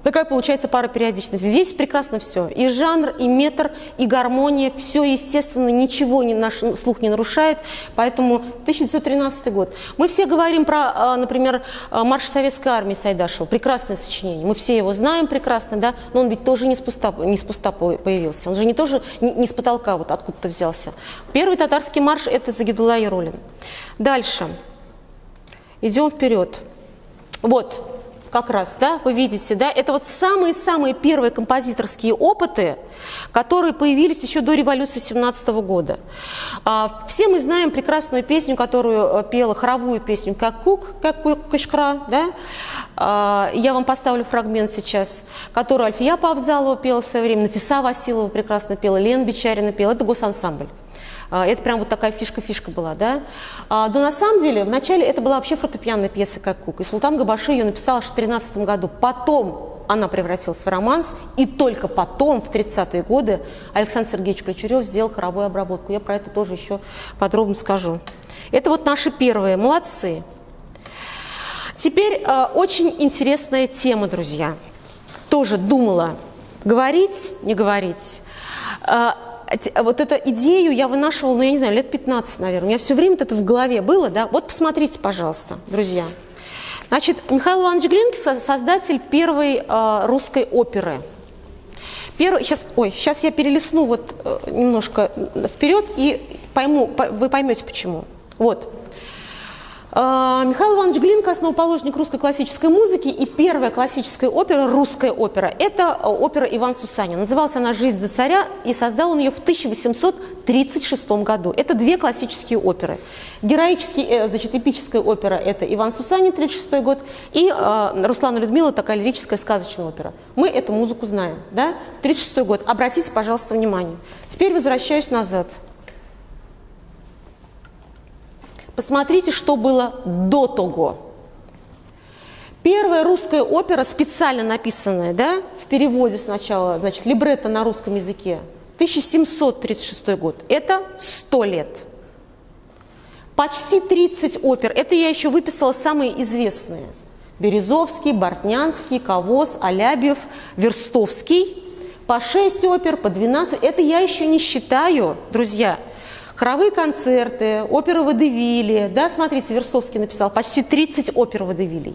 Такая получается пара периодичности. Здесь прекрасно все. И жанр, и метр, и гармония. Все естественно, ничего наш слух не нарушает. Поэтому 1913 год. Мы все говорим про, например, марш Советской армии Сайдашева. Прекрасное сочинение. Мы все его знаем прекрасно, да? Но он ведь тоже не с пуста появился. Он же не с потолка вот откуда-то взялся. Первый татарский марш – это Загидулла Яруллин. Дальше. Идем вперед. Вот. Как раз, да, вы видите, да, это вот самые-самые первые композиторские опыты, которые появились еще до революции 17 года. Все мы знаем прекрасную песню, которую пела, хоровую песню «Как Кушкра», да. Я вам поставлю фрагмент сейчас, которую Альфия Павзалова пела в свое время, Нафиса Василова прекрасно пела, Лена Бичарина пела, это госансамбль. Это прям вот такая фишка была, да. Но на самом деле, вначале это была вообще фортепианная пьеса «Как Кук», и Султан Габаши ее написал аж в 13 году. Потом она превратилась в романс, и только потом, в 30-е годы, Александр Сергеевич Ключерев сделал хоровую обработку. Я про это тоже еще подробно скажу. Это вот наши первые, молодцы. Теперь очень интересная тема, друзья. Тоже думала, говорить, не говорить. Вот эту идею я вынашивала, ну, я не знаю, лет 15, наверное. У меня все время это в голове было, да. Вот посмотрите, пожалуйста, друзья. Значит, Михаил Иванович Глинка – создатель первой русской оперы. Сейчас я перелистну вот немножко вперед и вы поймете, почему. Вот. Михаил Иванович Глинка – основоположник русской классической музыки, и первая классическая опера, русская опера, это опера Иван Сусанин. Называлась она «Жизнь за царя», и создал он ее в 1836 году. Это две классические оперы. Значит, эпическая опера – это Иван Сусанин, 1936 год, и Руслан и Людмила – такая лирическая сказочная опера. Мы эту музыку знаем, да? 1936 год. Обратите, пожалуйста, внимание. Теперь возвращаюсь назад. Посмотрите, что было до того. Первая русская опера, специально написанная, да, в переводе сначала, значит, либретто на русском языке, 1736 год. Это 100 лет. Почти 30 опер. Это я еще выписала самые известные. Березовский, Бортнянский, Ковоз, Алябьев, Верстовский. По 6 опер, по 12. Это я еще не считаю, друзья, хоровые концерты, опера водевили. Да, смотрите, Верстовский написал почти 30 опер водевилей.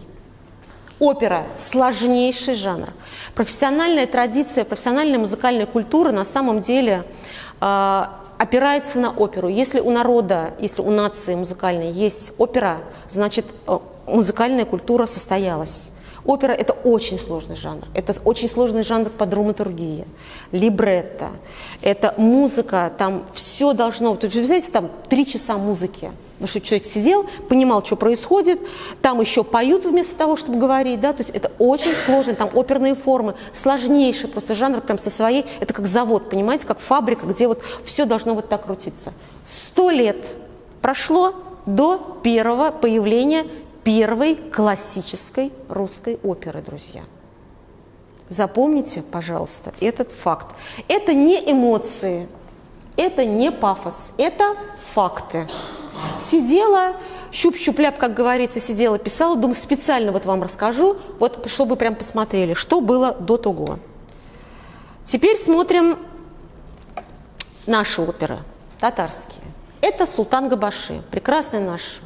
Опера – сложнейший жанр. Профессиональная традиция, профессиональная музыкальная культура на самом деле опирается на оперу. Если у народа, если у нации музыкальной есть опера, значит музыкальная культура состоялась. Опера – это очень сложный жанр. Это очень сложный жанр по драматургии, либретто. Это музыка, там все должно… Вы знаете, там 3 часа музыки. Потому что человек сидел, понимал, что происходит, там еще поют вместо того, чтобы говорить, да, то есть это очень сложно, там оперные формы, сложнейший просто жанр прям со своей, это как завод, понимаете, как фабрика, где вот все должно вот так крутиться. 100 лет прошло до первого появления первой классической русской оперы, друзья. Запомните, пожалуйста, этот факт. Это не эмоции, это не пафос, это факты. Сидела, щуп-щуп-ляп, как говорится, сидела, писала, думаю, специально вот вам расскажу, вот чтобы вы прям посмотрели, что было до того. Теперь смотрим наши оперы, татарские. Это Султан Габаши, прекрасный наш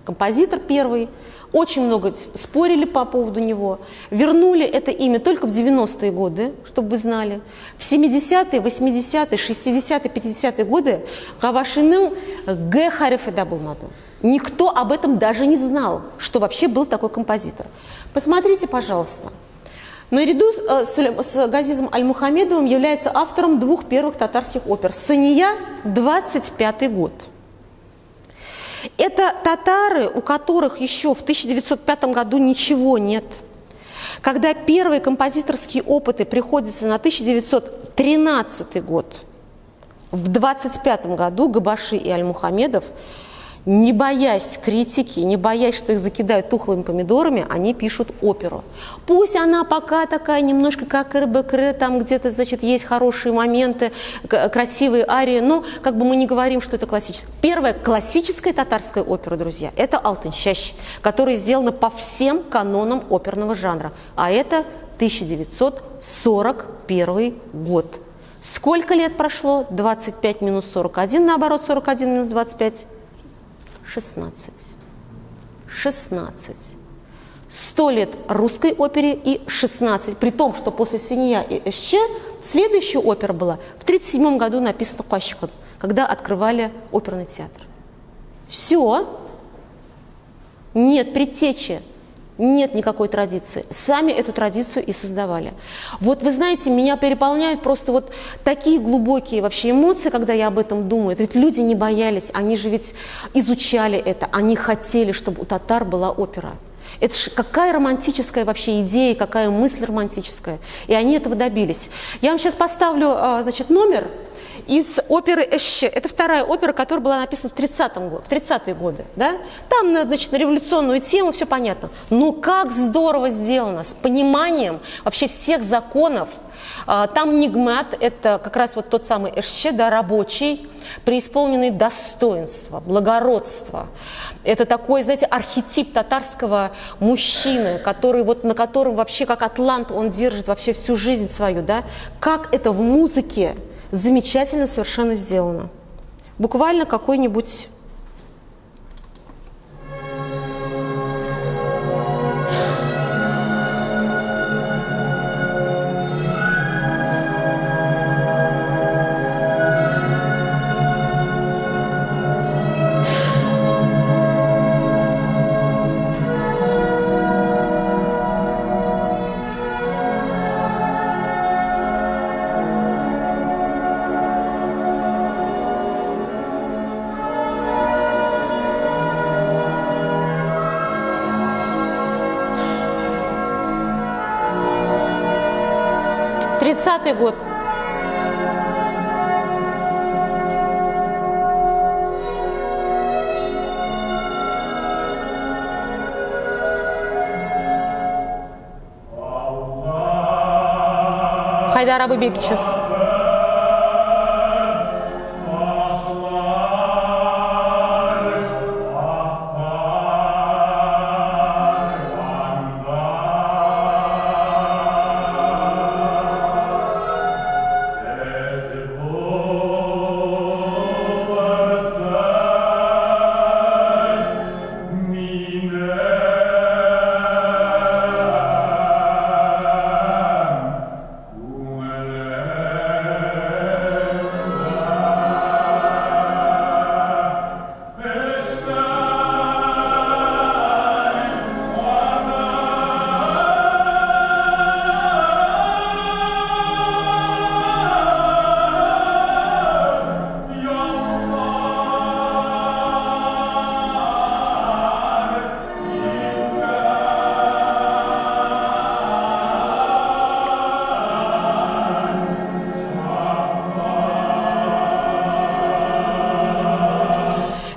композитор первый. Очень много спорили по поводу него. Вернули это имя только в 90-е годы, чтобы вы знали. В 70-е, 80-е, 60-е, 50-е годы Габашиным Г. Харифеда был мадам. Никто об этом даже не знал, что вообще был такой композитор. Посмотрите, пожалуйста. Наряду с Газизом Аль-Мухамедовым является автором 2 первых татарских опер. «Сания», 25-й год. Это татары, у которых еще в 1905 году ничего нет. Когда первые композиторские опыты приходятся на 1913 год, в 1925 году Габаши и Аль-Мухамедов, не боясь критики, не боясь, что их закидают тухлыми помидорами, они пишут оперу. Пусть она пока такая немножко как РБКР, там где-то, значит, есть хорошие моменты, красивые арии, но как бы мы не говорим, что это классическая. Первая классическая татарская опера, друзья, это «Алтын Чәч», которая сделана по всем канонам оперного жанра. А это 1941 год. Сколько лет прошло? 25 минус 41, наоборот, 41 минус 25? 16. 16. 100 лет русской опере и 16. При том, что после «Синья» и «Эсче» следующая опера была в 1937 году написана Пащиком, когда открывали оперный театр. Все. Нет предтечи. Нет никакой традиции. Сами эту традицию и создавали. Вот вы знаете, меня переполняют просто вот такие глубокие вообще эмоции, когда я об этом думаю. Это ведь люди не боялись, они же ведь изучали это, они хотели, чтобы у татар была опера. Это же какая романтическая вообще идея, какая мысль романтическая. И они этого добились. Я вам сейчас поставлю, значит, номер из оперы «Эсче». Это вторая опера, которая была написана в 30-е годы. Да? Там, значит, на революционную тему все понятно. Но как здорово сделано, с пониманием вообще всех законов. Там нигмат, это как раз вот тот самый «Эсче», да, рабочий, преисполненный достоинства, благородства. Это такой, знаете, архетип татарского мужчины, который, вот, на котором вообще как атлант он держит вообще всю жизнь свою. Да? Как это в музыке замечательно совершенно сделано. Буквально какой-нибудь... Тридцатый год. Хайдар Абыбекичев.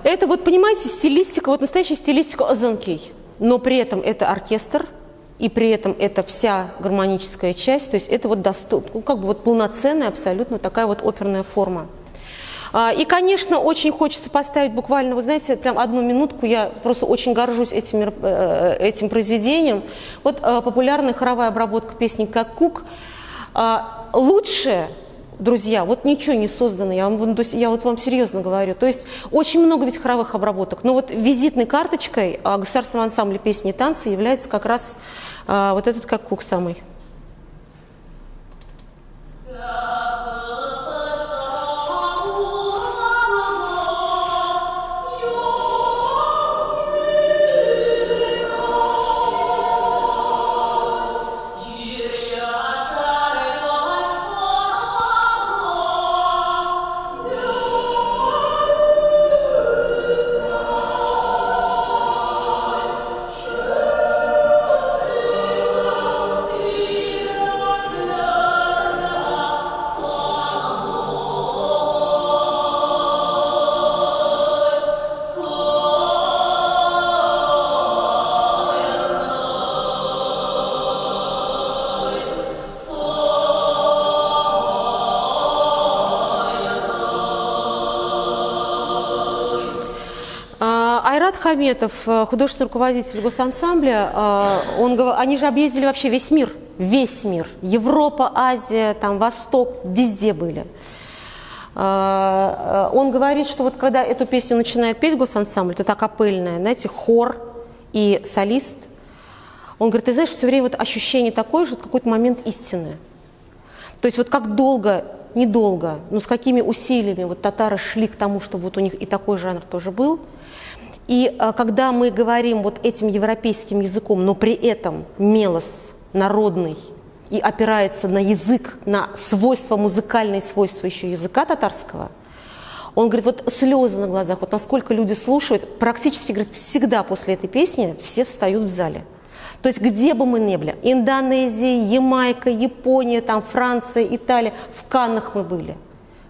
Это вот, понимаете, стилистика, вот настоящая стилистика озонкей, но при этом это оркестр, и при этом это вся гармоническая часть, то есть это вот ну, как бы вот полноценная абсолютно такая вот оперная форма. И, конечно, очень хочется поставить буквально, вы знаете, прям одну минутку, я просто очень горжусь этим произведением. Вот популярная хоровая обработка песни «Как Кук». Лучше, друзья, вот ничего не создано, я вот вам серьезно говорю. То есть очень много ведь хоровых обработок, но вот визитной карточкой государственного ансамбля песни и танцы является как раз вот этот «Как Кук» самый. Айрат Хаметов, художественный руководитель госансамбля, они же объездили вообще весь мир. весь мир. Европа, Азия, там, Восток, везде были. Он говорит, что вот когда эту песню начинает петь госансамбль, это акапельная, знаете, хор и солист, он говорит, ты знаешь, все время вот ощущение такое, что какой-то момент истины. То есть вот как долго, недолго, но с какими усилиями вот татары шли к тому, чтобы вот у них и такой жанр тоже был. И когда мы говорим вот этим европейским языком, но при этом мелос народный и опирается на язык, на свойства, музыкальные свойства еще языка татарского, он говорит, вот слезы на глазах, вот насколько люди слушают, практически, говорит, всегда после этой песни все встают в зале. То есть где бы мы ни были, Индонезия, Ямайка, Япония, там, Франция, Италия, в Каннах мы были.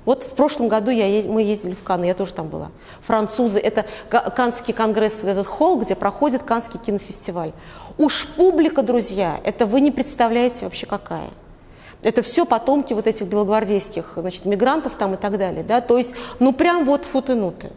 Вот в прошлом году мы ездили в Канны, я тоже там была. Французы, это Каннский конгресс, этот холл, где проходит Каннский кинофестиваль. Уж публика, друзья, это вы не представляете вообще какая. Это все потомки вот этих белогвардейских, значит, мигрантов там и так далее. Да? То есть, ну прям вот футынуты.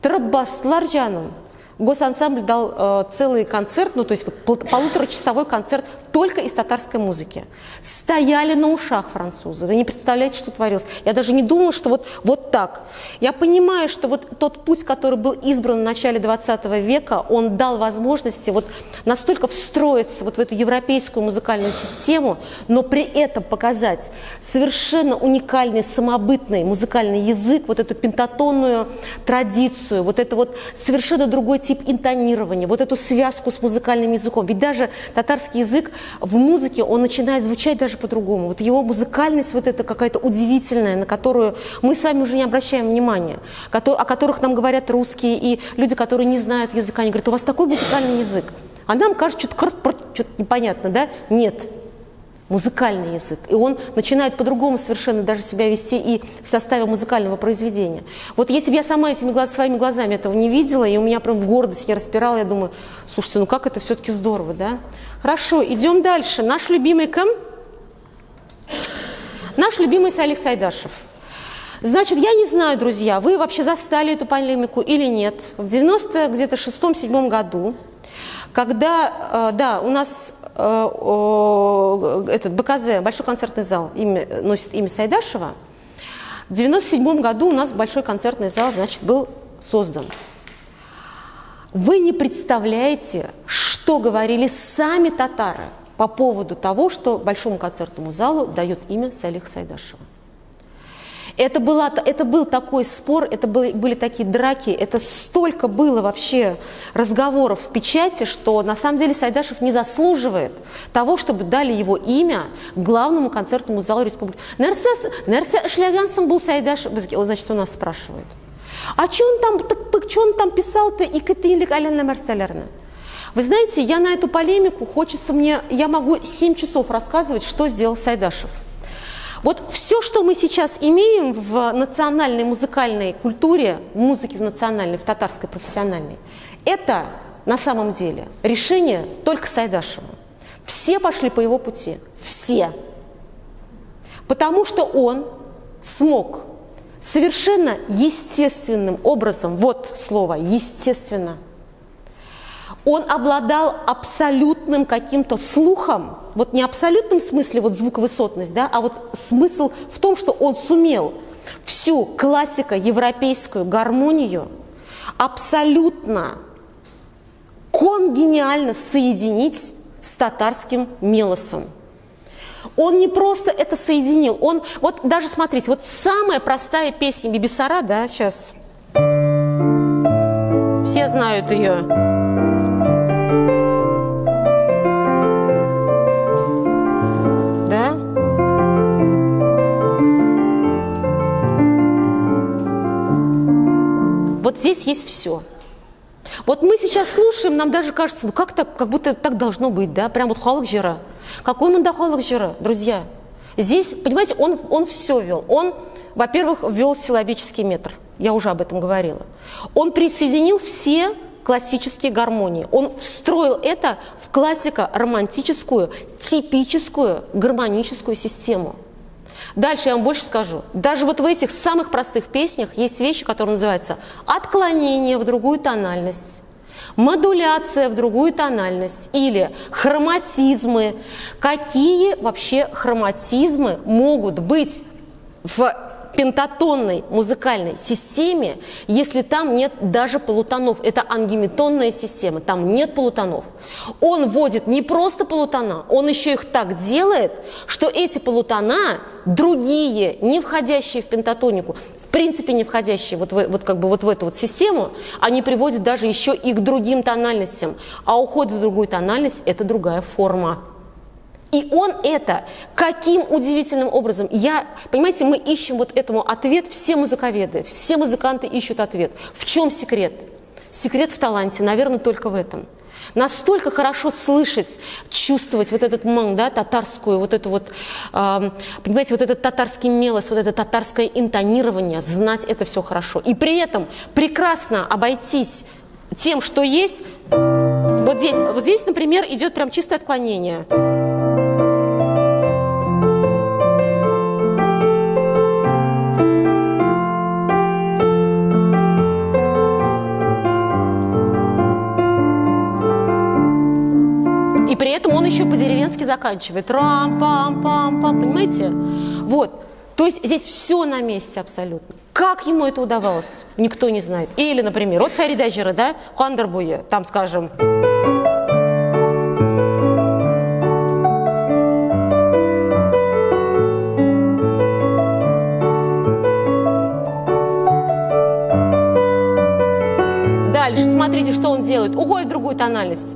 Трабаслар жаным. Госансамбль дал целый концерт, ну то есть вот полуторачасовой концерт только из татарской музыки. Стояли на ушах французы. Вы не представляете, что творилось. Я даже не думала, что вот так. Я понимаю, что вот тот путь, который был избран в начале 20 века, он дал возможности вот настолько встроиться вот в эту европейскую музыкальную систему, но при этом показать совершенно уникальный, самобытный музыкальный язык, вот эту пентатонную традицию, вот это вот совершенно другой тип интонирования, вот эту связку с музыкальным языком. Ведь даже татарский язык в музыке, он начинает звучать даже по-другому. Вот его музыкальность вот эта какая-то удивительная, на которую мы с вами уже не обращаем внимания, о которых нам говорят русские и люди, которые не знают языка, они говорят, у вас такой музыкальный язык. А нам кажется, что-то непонятно, да? Нет. Музыкальный язык. И он начинает по-другому совершенно даже себя вести и в составе музыкального произведения. Вот если бы я сама своими глазами этого не видела, и у меня прям в гордость я распирала, я думаю, слушайте, ну как это все-таки здорово, да? Хорошо, идем дальше. Наш любимый кем? Наш любимый Салих Сайдашев. Значит, я не знаю, друзья, вы вообще застали эту полемику или нет. В 96-7 году, когда, да, у нас этот БКЗ, Большой концертный зал, носит имя Сайдашева, в 97 году у нас Большой концертный зал, значит, был создан. Вы не представляете, что говорили сами татары по поводу того, что Большому концертному залу дает имя Салиха Сайдашева. Это был такой спор, были такие драки, это столько было вообще разговоров в печати, что на самом деле Сайдашев не заслуживает того, чтобы дали его имя главному концертному залу республики. Нәрсе эшлягансың был Сайдашев? Значит, у нас спрашивают. А что он там писал-то и кытынлик ален нәрселерне? Вы знаете, я на эту полемику, я могу 7 часов рассказывать, что сделал Сайдашев. Вот все, что мы сейчас имеем в национальной музыкальной культуре, в музыке в национальной, в татарской профессиональной, это на самом деле решение только Сайдашева. Все пошли по его пути, все. Потому что он смог совершенно естественным образом, вот слово «естественно», он обладал абсолютным каким-то слухом, вот не абсолютном смысле вот звуковысотность, да, а вот смысл в том, что он сумел всю классико-европейскую гармонию абсолютно конгениально соединить с татарским мелосом. Он не просто это соединил, он, вот даже смотрите, вот самая простая песня Бибисара, да, сейчас, все знают ее. Вот здесь есть все. Вот мы сейчас слушаем, нам даже кажется, ну как так, как будто так должно быть, да, прям вот халық жира. Какой мында халық жира, друзья? Здесь, понимаете, он все вел. Он, во-первых, ввел силлабический метр, я уже об этом говорила. Он присоединил все классические гармонии. Он встроил это в классико-романтическую, типическую гармоническую систему. Дальше я вам больше скажу. Даже вот в этих самых простых песнях есть вещи, которые называются отклонение в другую тональность, модуляция в другую тональность или хроматизмы. Какие вообще хроматизмы могут быть в пентатонной музыкальной системе, если там нет даже полутонов? Это ангеметонная система, там нет полутонов. Он вводит не просто полутона, он еще их так делает, что эти полутона, другие, не входящие в пентатонику, в принципе не входящие как бы в эту вот систему, они приводят даже еще и к другим тональностям. А уход в другую тональность – это другая форма. И он это каким удивительным образом, понимаете, мы ищем вот этому ответ, все музыковеды, все музыканты ищут ответ. В чем секрет? Секрет в таланте, наверное, только в этом. Настолько хорошо слышать, чувствовать вот этот да, татарскую, вот эту вот, понимаете, вот этот татарский мелос, вот это татарское интонирование, знать это все хорошо. И при этом прекрасно обойтись тем, что есть. Вот здесь, например, идет прям чистое отклонение. И при этом он еще по-деревенски заканчивает. Рам-пам-пам-пам, понимаете? Вот. То есть здесь все на месте абсолютно. Как ему это удавалось, никто не знает. Или, например, вот Фарида Жиры, да, Хуандарбуе, там, скажем... Дальше, смотрите, что он делает. Уходит в другую тональность.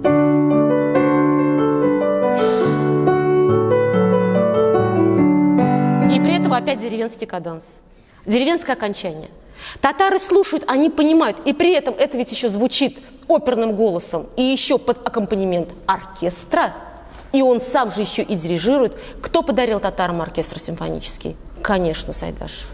И при этом опять деревенский каданс. Деревенское окончание. Татары слушают, они понимают. И при этом это ведь еще звучит оперным голосом. И еще под аккомпанемент оркестра. И он сам же еще и дирижирует. Кто подарил татарам оркестр симфонический? Конечно, Сайдашев.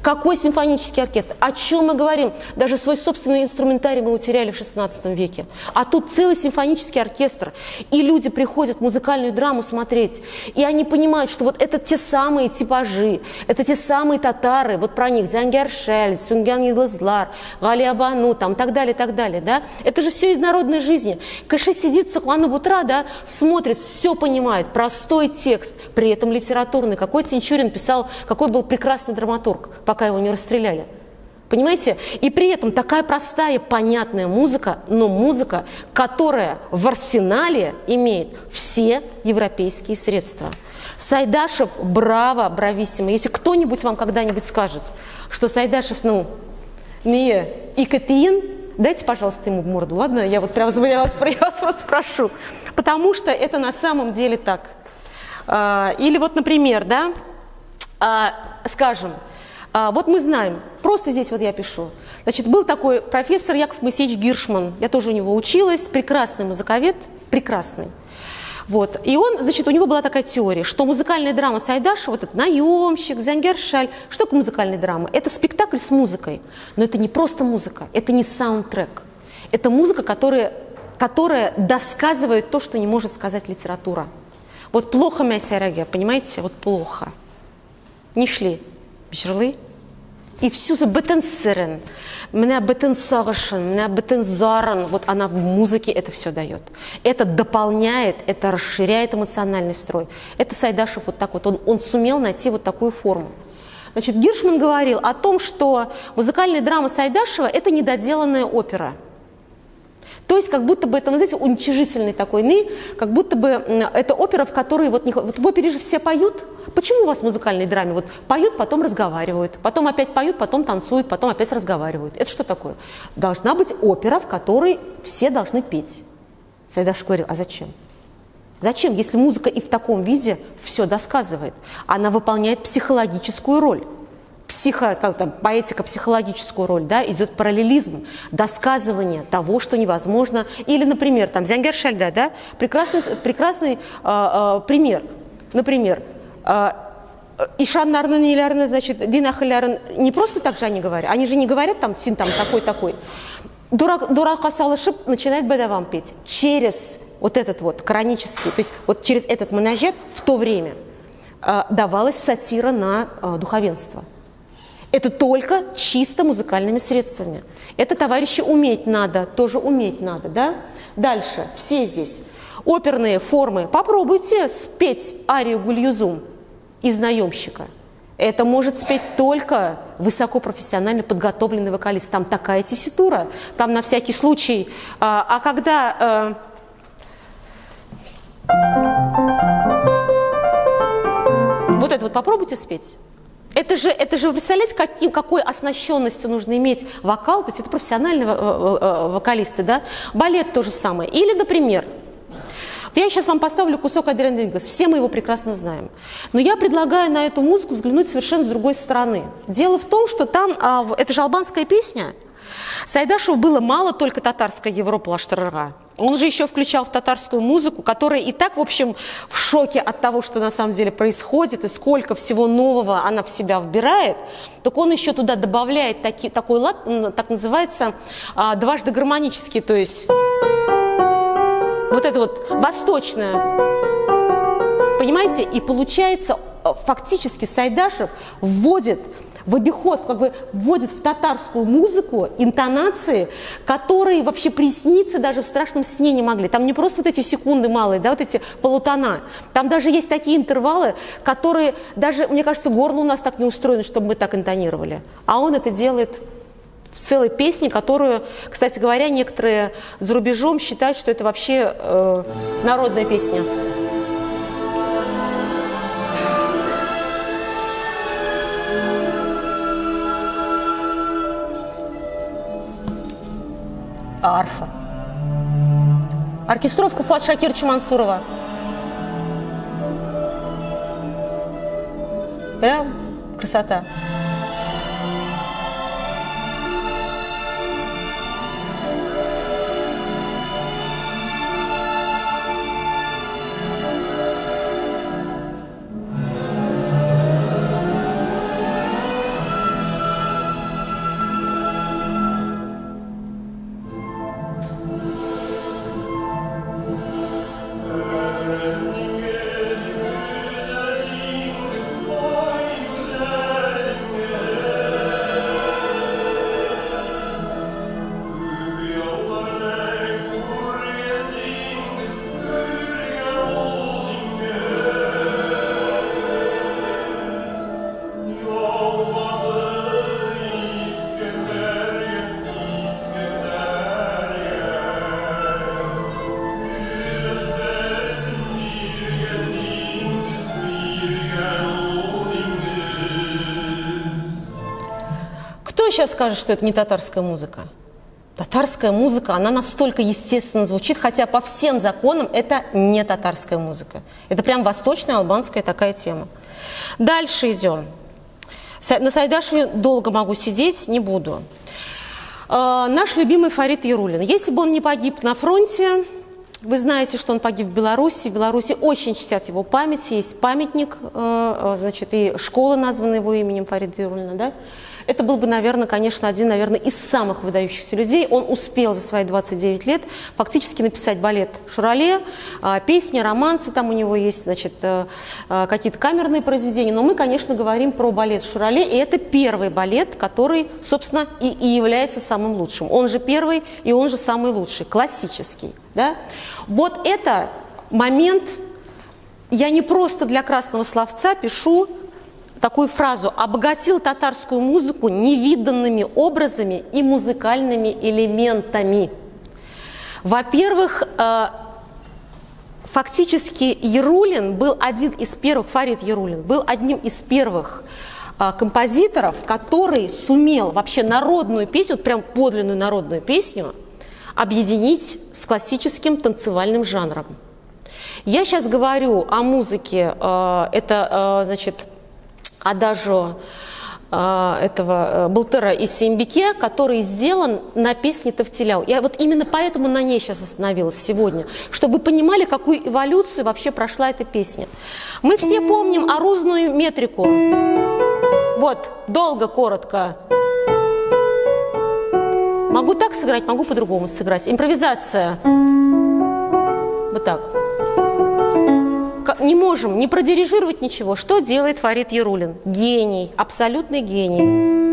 Какой симфонический оркестр? О чем мы говорим? Даже свой собственный инструментарий мы утеряли в XVI веке. А тут целый симфонический оркестр. И люди приходят музыкальную драму смотреть. И они понимают, что вот это те самые типажи, это те самые татары, вот про них Зангер Шель, Сюнгян Йылдызлар, Галия Бану, там, так далее, да? Это же все из народной жизни. Кэши сидит Саклана Бутра, да, смотрит, все понимает, простой текст, при этом литературный. Какой Тинчурин писал, какой был прекрасный драматург, пока его не расстреляли. Понимаете? И при этом такая простая, понятная музыка, но музыка, которая в арсенале имеет все европейские средства. Сайдашев, браво, брависсимо. Если кто-нибудь вам когда-нибудь скажет, что Сайдашев, не икатиин, дайте, пожалуйста, ему в морду, ладно? Я вот прям вас просто прошу. Потому что это на самом деле так. Или вот, например, да, скажем, вот мы знаем, просто здесь вот я пишу. Значит, был такой профессор Яков Моисеевич Гиршман, я тоже у него училась, прекрасный музыковед, прекрасный. Вот. И он, значит, у него была такая теория, что музыкальная драма Сайдашева, вот этот наемщик, Зангер Шаль, что такое музыкальная драма? Это спектакль с музыкой, но это не просто музыка, это не саундтрек, это музыка, которая досказывает то, что не может сказать литература. Вот плохо мясяраге, понимаете, вот плохо. Не шли, бежрлы. И все за бетенсерен, меня бетенсагашен, меня бетензарен, вот она в музыке это все дает. Это дополняет, это расширяет эмоциональный строй. Это Сайдашев вот так вот, он сумел найти вот такую форму. Значит, Гиршман говорил о том, что музыкальная драма Сайдашева – это недоделанная опера. То есть, как будто бы это, вы знаете, уничижительный такой, как будто бы это опера, в которой, вот в опере же все поют. Почему у вас в музыкальной драме вот поют, потом разговаривают, потом опять поют, потом танцуют, потом опять разговаривают? Это что такое? Должна быть опера, в которой все должны петь. Сайдашев говорил, а зачем? Зачем, если музыка и в таком виде все досказывает? Она выполняет психологическую роль. Поэтика психологическую роль, да, идет параллелизм, досказывание того, что невозможно. Или, например, там Зангер Шальда, да, прекрасный пример. Например, Ишан Нарнан Илярна, значит, Динах Илярн, не просто так же они говорят, они же не говорят там син там такой-такой. Дурак Асалышып начинает бедавам петь через вот этот вот коранический, то есть вот через этот менаджет в то время давалась сатира на духовенство. Это только чисто музыкальными средствами. Это, товарищи, уметь надо, тоже уметь надо, да? Дальше, все здесь. Оперные формы. Попробуйте спеть арию Гульюзум из «Наемщика». Это может спеть только высокопрофессионально подготовленный вокалист. Там такая тесситура, там на всякий случай. А когда... Вот это вот попробуйте спеть. Это же вы представляете, какой оснащенностью нужно иметь вокал? То есть это профессиональные вокалисты, да? Балет то же самое. Или, например, я сейчас вам поставлю кусок Адриана Дингас, все мы его прекрасно знаем. Но я предлагаю на эту музыку взглянуть совершенно с другой стороны. Дело в том, что там, это же албанская песня. Сайдашеву было мало только татарская Европа Лаштарара. Он же еще включал в татарскую музыку, которая и так, в общем, в шоке от того, что на самом деле происходит, и сколько всего нового она в себя вбирает. Так он еще туда добавляет такой лад, так называется, дважды гармонический, то есть вот это вот восточное. Понимаете? И получается, фактически Сайдашев вводит в обиход, как бы вводит в татарскую музыку интонации, которые вообще присниться даже в страшном сне не могли. Там не просто вот эти секунды малые, да, вот эти полутона. Там даже есть такие интервалы, которые даже, мне кажется, горло у нас так не устроено, чтобы мы так интонировали. А он это делает в целой песне, которую, кстати говоря, некоторые за рубежом считают, что это вообще народная песня. Арфа. Оркестровка Фуат Шакировича Мансурова. Прям красота. Кто сейчас скажет, что это не татарская музыка? Татарская музыка, она настолько естественно звучит, хотя по всем законам это не татарская музыка. Это прям восточная, албанская такая тема. Дальше идем. На Сайдашеве долго могу сидеть, не буду. Наш любимый Фарид Ярулин. Если бы он не погиб на фронте, вы знаете, что он погиб в Беларуси. В Беларуси очень чтят его память. Есть памятник, значит, и школа, названа его именем, Фарида Ярулина, да? Это был бы, наверное, конечно, один, наверное, из самых выдающихся людей. Он успел за свои 29 лет фактически написать балет «Шурале», песни, романсы там у него есть, значит, какие-то камерные произведения. Но мы, конечно, говорим про балет «Шурале», и это первый балет, который, собственно, и является самым лучшим. Он же первый, и он же самый лучший, классический. Да? Вот это момент, я не просто для красного словца пишу такую фразу: обогатил татарскую музыку невиданными образами и музыкальными элементами. Во-первых, фактически Ярулин был один из первых, Фарид Ярулин был одним из первых композиторов, который сумел вообще народную песню, вот прям подлинную народную песню, объединить с классическим танцевальным жанром. Я сейчас говорю о музыке, это, значит, адажо этого Бултера и Сембике, который сделан на песне Тавтиляу. Я вот именно поэтому на ней сейчас остановилась сегодня, чтобы вы понимали, какую эволюцию вообще прошла эта песня. Мы все помним арузную метрику. Вот, долго, коротко. Могу так сыграть, могу по-другому сыграть. Импровизация. Вот так. Не можем не продирижировать ничего. Что делает Фарид Ярулин? Гений, абсолютный гений.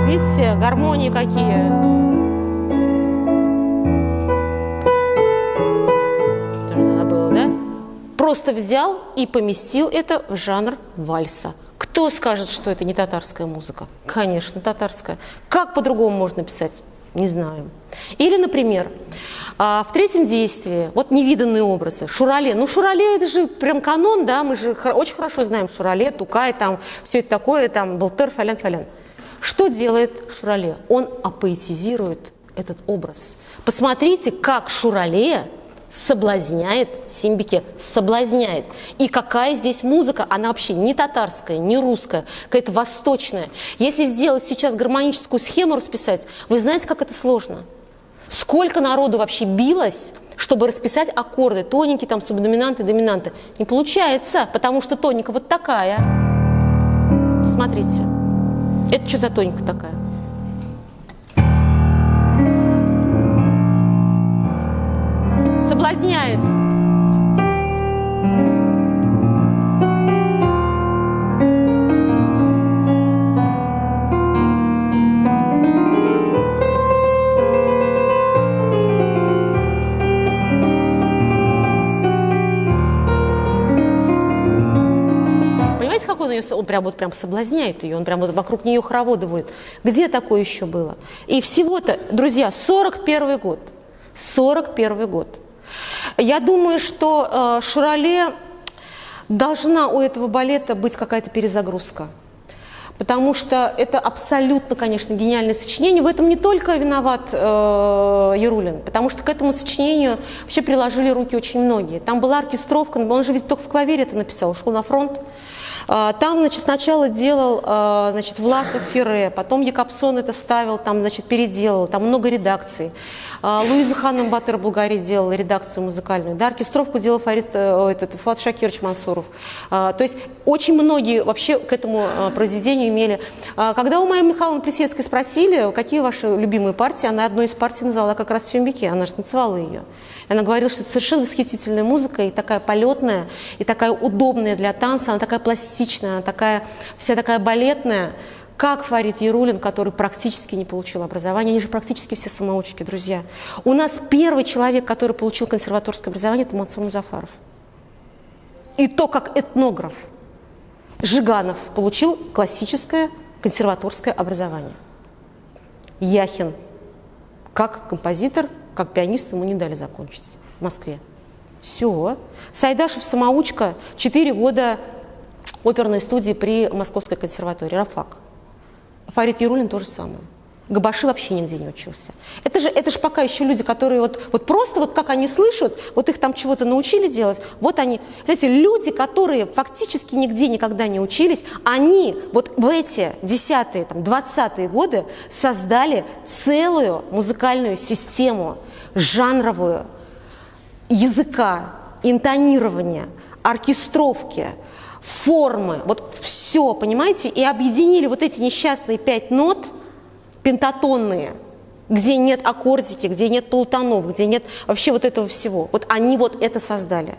Видите, гармонии какие. Забыла, да? Просто взял и поместил это в жанр вальса. Кто скажет, что это не татарская музыка? Конечно, татарская. Как по-другому можно писать? Не знаю. Или, например, в третьем действии, вот невиданные образы, Шурале. Ну, Шурале это же прям канон, да, мы же очень хорошо знаем Шурале, Тукай, там, все это такое, там, Былтыр, фалян-фалян. Что делает Шурале? Он апоэтизирует этот образ. Посмотрите, как Шурале соблазняет Симбике, соблазняет. И какая здесь музыка, она вообще не татарская, не русская, какая-то восточная. Если сделать сейчас гармоническую схему, расписать, вы знаете, как это сложно? Сколько народу вообще билось, чтобы расписать аккорды, тоненькие, там, субдоминанты, доминанты. Не получается, потому что тоника вот такая. Смотрите. Это что за тоника такая? Соблазняет. Понимаете, как он прям соблазняет ее, он прям вот вокруг нее хороводы будет. Где такое еще было? И всего-то, друзья, 41 год. 41 год. Я думаю, что Шурале должна у этого балета быть какая-то перезагрузка. Потому что это абсолютно, конечно, гениальное сочинение. В этом не только виноват Ярулин, потому что к этому сочинению вообще приложили руки очень многие. Там была оркестровка, он же ведь только в клавере это написал, ушел на фронт. Там, значит, сначала делал, значит, Власов Ферре, потом Якобсон это ставил, там, значит, переделал, там много редакций. Луиза Ханым Батыр Булгари делала редакцию музыкальную, да, оркестровку делал Фуат Шакирович Мансуров. То есть очень многие вообще к этому произведению имели. Когда у Майи Михайловны Плесецкой спросили, какие ваши любимые партии, она одной из партий назвала как раз Фембике, она же танцевала ее. Она говорила, что это совершенно восхитительная музыка, и такая полетная, и такая удобная для танца, она такая пластичная, она такая, вся такая балетная, как Фарид Ярулин, который практически не получил образование. Они же практически все самоучки, друзья. У нас первый человек, который получил консерваторское образование, это Мансур Музафаров. И то, как этнограф. Жиганов получил классическое консерваторское образование. Яхин, как композитор, как пианист, ему не дали закончить в Москве. Все. Сайдашев самоучка, 4 года оперной студии при Московской консерватории, РАФАК. Фарид Ярулин то же самое. Габаши вообще нигде не учился. Это же пока еще люди, которые вот просто вот как они слышат, вот их там чего-то научили делать, вот они, знаете, люди, которые фактически нигде никогда не учились, они вот в эти 10-е, 20-е годы создали целую музыкальную систему, жанровую, языка, интонирования, оркестровки, формы, вот все, понимаете, и объединили вот эти несчастные 5 нот, пентатонные, где нет аккордики, где нет полутонов, где нет вообще вот этого всего. Вот они вот это создали.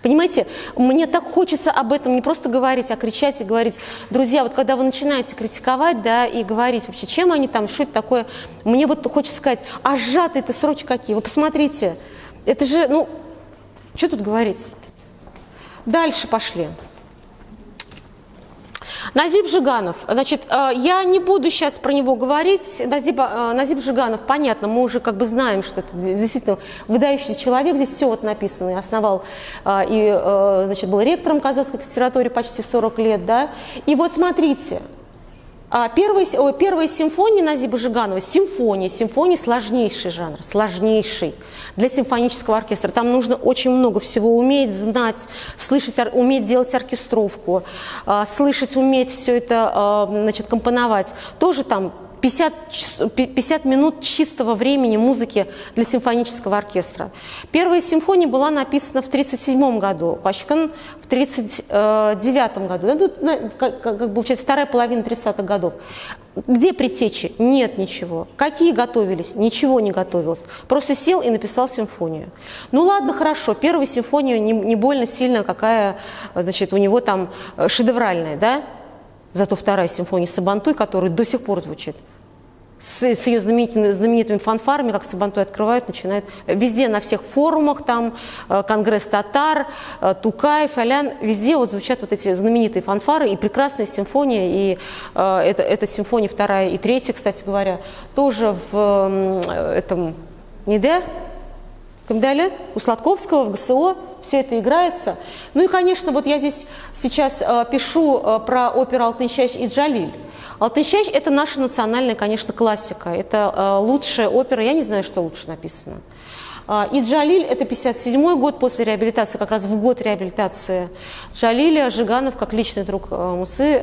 Понимаете, мне так хочется об этом не просто говорить, а кричать и говорить. Друзья, вот когда вы начинаете критиковать, да, и говорить вообще, чем они там, что это такое, мне вот хочется сказать, а сжатые-то сроки какие? Вы посмотрите, это же, ну, что тут говорить? Дальше пошли. Назиб Жиганов, значит, я не буду сейчас про него говорить. Назиб Жиганов, понятно, мы уже как бы знаем, что это действительно выдающийся человек, здесь все вот написано, основал и, значит, был ректором Казанской консерватории почти 40 лет, да, и вот смотрите, первая симфония Назиба Жиганова, симфония сложнейший жанр, сложнейший для симфонического оркестра. Там нужно очень много всего уметь, знать, слышать, уметь делать оркестровку, слышать, уметь все это, значит, компоновать. Тоже там 50 минут чистого времени музыки для симфонического оркестра. Первая симфония была написана в 1937 году, Пашкин в 1939 году, как получается, вторая половина 30-х годов. Где предтечи? Нет ничего. Какие готовились? Ничего не готовилось. Просто сел и написал симфонию. Ну ладно, хорошо, первая симфония не больно сильно какая, значит, у него там шедевральная, да? Зато вторая симфония Сабантуй, которая до сих пор звучит, с ее знаменитыми фанфарами, как Сабантуй открывают, начинает везде, на всех форумах, там, Конгресс татар, Тукай, Фалян, везде вот звучат вот эти знаменитые фанфары и прекрасная симфония, и эта симфония вторая и третья, кстати говоря, тоже в этом НИДЭ, Камдале, у Сладковского, в ГСО, все это играется. Ну и, конечно, вот я здесь сейчас пишу про оперу «Алтын-Чәч» и «Джалиль». «Алтын-Чәч» – это наша национальная, конечно, классика. Это лучшая опера, я не знаю, что лучше написано. И «Джалиль» – это 1957 год после реабилитации, как раз в год реабилитации Джалиля. Жиганов, как личный друг Мусы,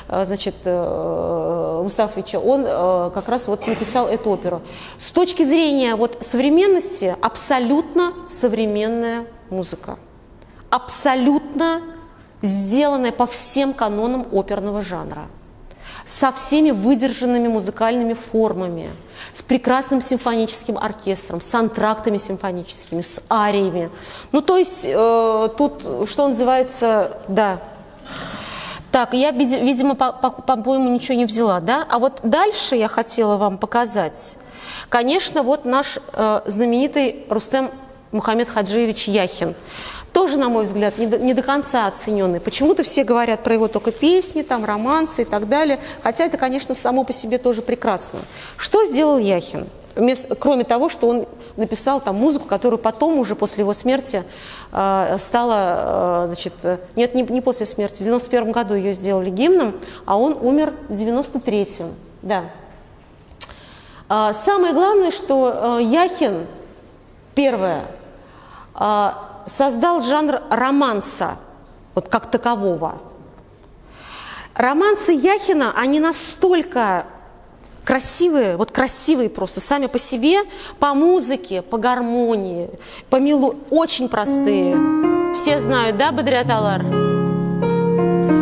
значит, Мустафовича, он как раз вот написал эту оперу. С точки зрения вот современности, абсолютно современная музыка. Абсолютно сделанная по всем канонам оперного жанра. Со всеми выдержанными музыкальными формами, с прекрасным симфоническим оркестром, с антрактами симфоническими, с ариями. Ну, то есть тут, что называется, да. Так, я, видимо, по-моему, ничего не взяла, да? А вот дальше я хотела вам показать, конечно, вот наш знаменитый Рустем Мухаммед Хаджиевич Яхин. Тоже, на мой взгляд, не до конца оцененный. Почему-то все говорят про его только песни, там, романсы и так далее. Хотя это, конечно, само по себе тоже прекрасно. Что сделал Яхин? Кроме того, что он написал там музыку, которую потом уже после его смерти стала, значит, нет, не после смерти, в 91 году ее сделали гимном, а он умер в 93-м. Да. Самое главное, что Яхин, первое, создал жанр романса, вот как такового. Романсы Яхина, они настолько красивые, вот красивые просто, сами по себе, по музыке, по гармонии, по мелодии, очень простые. Все знают, да, Бадрят Алар?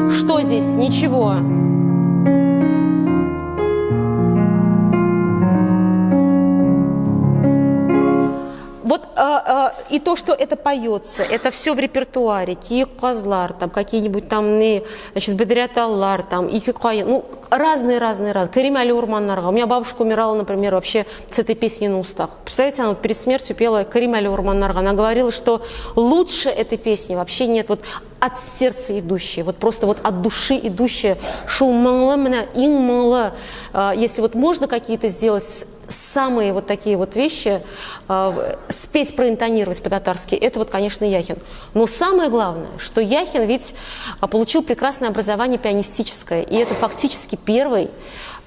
Что здесь? Ничего. Вот и то, что это поется, это все в репертуаре. Киек Казлар, там какие-нибудь там, значит, Бедрят Аллар, там, Икикай, ну, разные. Карим Али Урманнарга. У меня бабушка умирала, например, вообще с этой песней на устах. Представляете, она вот перед смертью пела Карим Али Урманнарга. Она говорила, что лучше этой песни вообще нет. Вот от сердца идущие, вот просто вот от души идущие. Шулманла меня инмала. Если вот можно какие-то сделать самые вот такие вот вещи, спеть, проинтонировать по-татарски, это вот, конечно, Яхин. Но самое главное, что Яхин ведь получил прекрасное образование пианистическое, и это фактически первый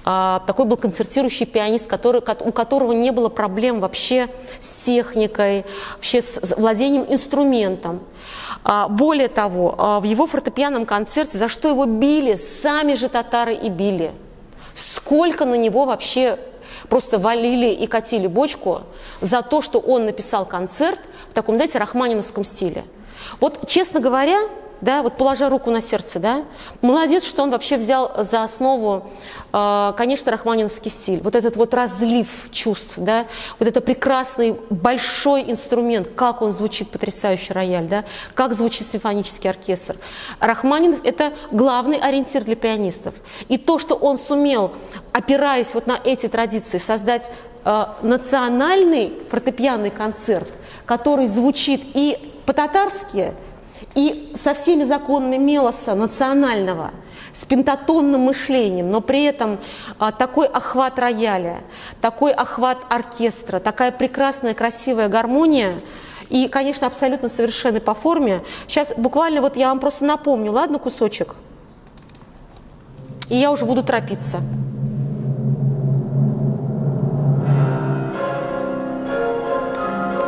такой был концертирующий пианист, у которого не было проблем вообще с техникой, вообще с владением инструментом. Более того, в его фортепианном концерте, за что его били, сами же татары и били. Сколько на него вообще просто валили и катили бочку за то, что он написал концерт в таком, знаете, рахманиновском стиле. Вот, честно говоря, да, вот положа руку на сердце, да, молодец, что он вообще взял за основу, конечно, рахманиновский стиль, вот этот вот разлив чувств, да, вот это прекрасный большой инструмент, как он звучит, потрясающий рояль, да, как звучит симфонический оркестр. Рахманинов – это главный ориентир для пианистов. И то, что он сумел, опираясь вот на эти традиции, создать национальный фортепианный концерт, который звучит и по-татарски, и со всеми законами мелоса национального, с пентатонным мышлением, но при этом такой охват рояля, такой охват оркестра, такая прекрасная, красивая гармония и, конечно, абсолютно совершенный по форме. Сейчас буквально вот я вам просто напомню, ладно, кусочек, и я уже буду торопиться.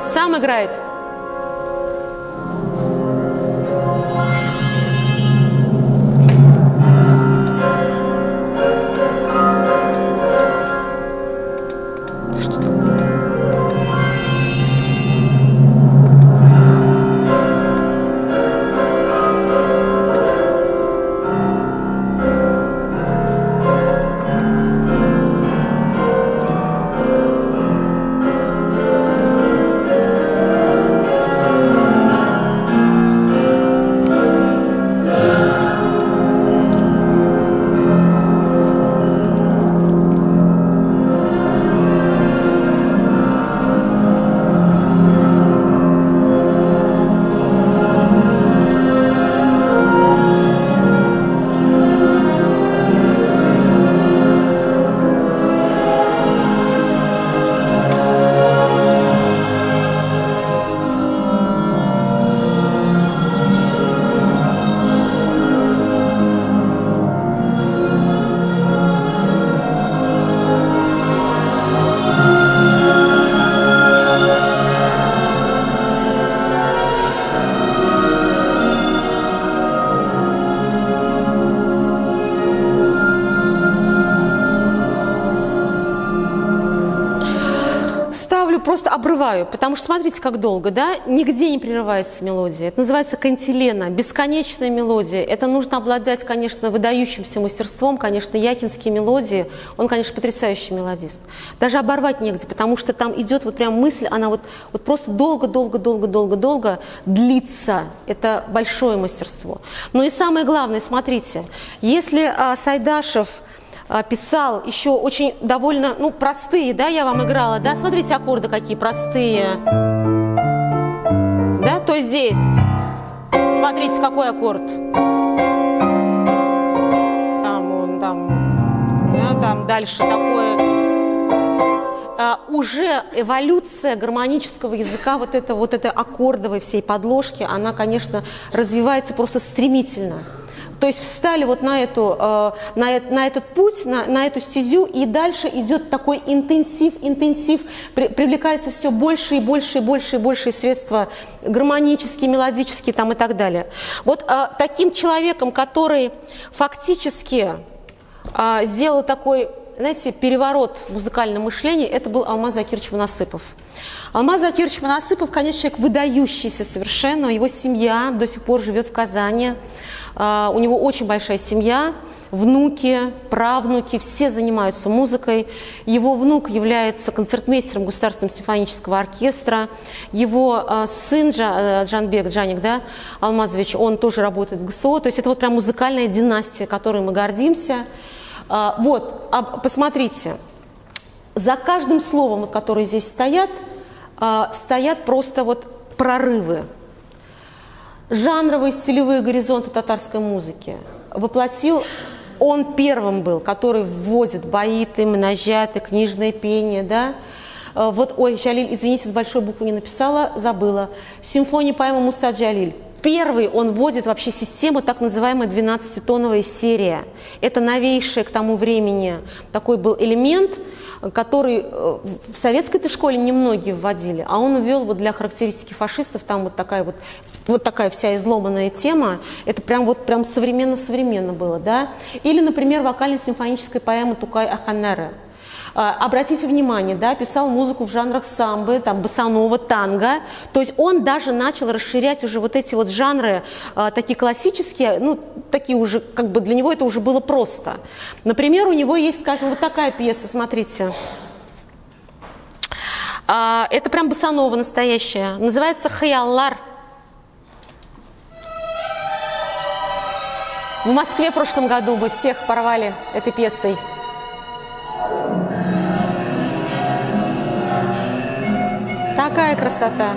Сам играет. ставлю, просто обрываю, потому что смотрите, как долго, да, нигде не прерывается мелодия. Это называется кантилена, бесконечная мелодия. Это нужно обладать, конечно, выдающимся мастерством, конечно, яхинские мелодии, он, конечно, потрясающий мелодист. Даже оборвать негде, потому что там идет вот прям мысль, она вот просто долго длится. Это большое мастерство. Но и самое главное, смотрите, если Сайдашев писал еще очень довольно, ну, простые, да, я вам играла, да, смотрите, аккорды какие простые, да, то здесь, смотрите, какой аккорд, там дальше такое, уже эволюция гармонического языка, вот этой аккордовой всей подложки, она, конечно, развивается просто стремительно. То есть встали вот на этот путь, на эту стезю, и дальше идет такой интенсив, привлекается все больше и больше средства гармонические, мелодические там и так далее. Вот таким человеком, который фактически сделал такой, знаете, переворот в музыкальном мышлении, это был Алмаз Закирович Монасыпов. Алмаз Закирович Монасыпов, конечно, человек выдающийся совершенно, его семья до сих пор живет в Казани. У него очень большая семья, внуки, правнуки, все занимаются музыкой. Его внук является концертмейстером Государственного симфонического оркестра. Его сын Джаник, да, Алмазович, он тоже работает в ГСО. То есть это вот прям музыкальная династия, которой мы гордимся. Вот, посмотрите, за каждым словом, вот, которые здесь стоят просто вот прорывы. Жанровые, стилевые горизонты татарской музыки воплотил, он первым был, который вводит баиты, менаджаты, книжное пение, да. Вот, ой, Джалиль, извините, с большой буквы не написала, забыла. Симфония поэма Муса Джалиль. Первый он вводит вообще систему, так называемая 12-тоновая серия. Это новейший к тому времени такой был элемент, который в советской школе немногие вводили, а он ввел вот для характеристики фашистов, там вот такая вся изломанная тема, это прям современно было, да. Или, например, вокально-симфоническая поэма Тукай-Аханнары. Обратите внимание, да, писал музыку в жанрах самбы, там, босанова, танго. То есть он даже начал расширять уже вот эти вот жанры, такие классические, ну, такие уже, как бы для него это уже было просто. Например, у него есть, скажем, вот такая пьеса, смотрите. Это прям босанова настоящая. Называется «Хаяллар». В Москве в прошлом году мы всех порвали этой пьесой. Такая красота.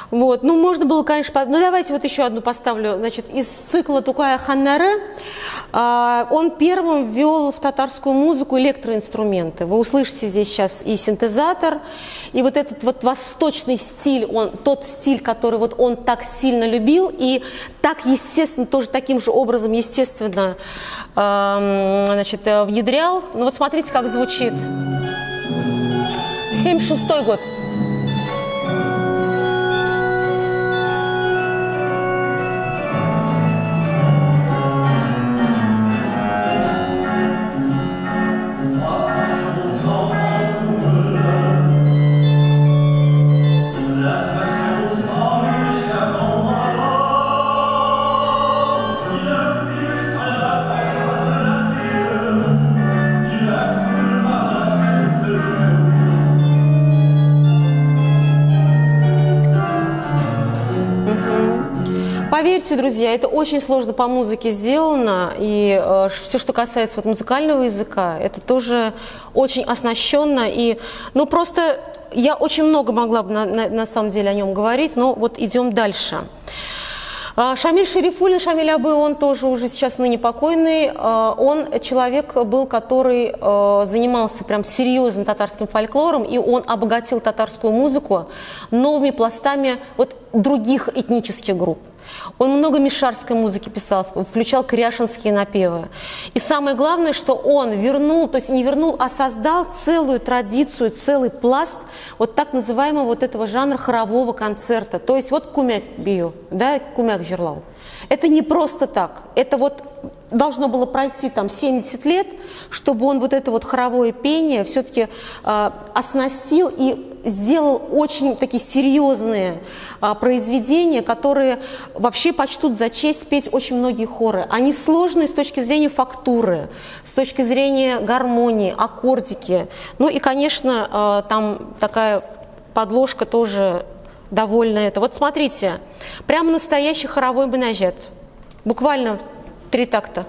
Вот. Ну, можно было, конечно, ну, давайте вот еще одну поставлю. Значит, из цикла Тукай-Аханнары он первым ввел в татарскую музыку электроинструменты. Вы услышите здесь сейчас и синтезатор, и вот этот вот восточный стиль, тот стиль, который вот он так сильно любил, и так, естественно, тоже таким же образом, естественно, значит, внедрял. Ну, вот смотрите, как звучит. 76-й год. Поверьте, друзья, это очень сложно по музыке сделано, и все, что касается вот музыкального языка, это тоже очень оснащенно, и, ну, просто я очень много могла бы на самом деле о нем говорить, но вот идем дальше. Шамиль Шерифуллин, Шамиль Абы, он тоже уже сейчас ныне покойный, он человек был, который занимался прям серьезным татарским фольклором, и он обогатил татарскую музыку новыми пластами вот других этнических групп. Он много мишарской музыки писал, включал кряшинские напевы. И самое главное, что он вернул, то есть не вернул, а создал целую традицию, целый пласт вот так называемого вот этого жанра хорового концерта. То есть вот кумяк бию, да, кумяк жерлау. Это не просто так, это вот должно было пройти там 70 лет, чтобы он вот это вот хоровое пение все-таки оснастил и сделал очень такие серьезные произведения, которые вообще почтут за честь петь очень многие хоры. Они сложные с точки зрения фактуры, с точки зрения гармонии, аккордики. Ну и, конечно, там такая подложка тоже довольно это. Вот смотрите, прямо настоящий хоровой бенажет. Буквально 3 такта.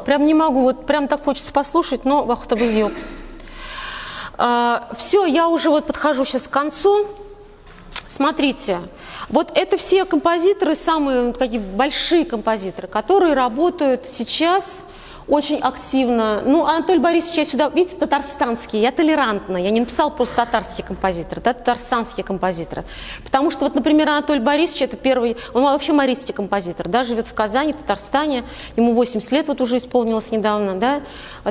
Прям не могу, вот прям так хочется послушать, но вахтабызьёк. Все, я уже вот подхожу сейчас к концу. Смотрите, вот это все композиторы, самые такие большие композиторы, которые работают сейчас очень активно. Ну, Анатолий Борисович, я сюда, видите, татарстанский, я толерантна, я не написала просто татарские композиторы, да, татарстанские композиторы. Потому что, вот, например, Анатолий Борисович, это первый, он вообще марийский композитор, да, живет в Казани, в Татарстане, ему 80 лет вот уже исполнилось недавно, да,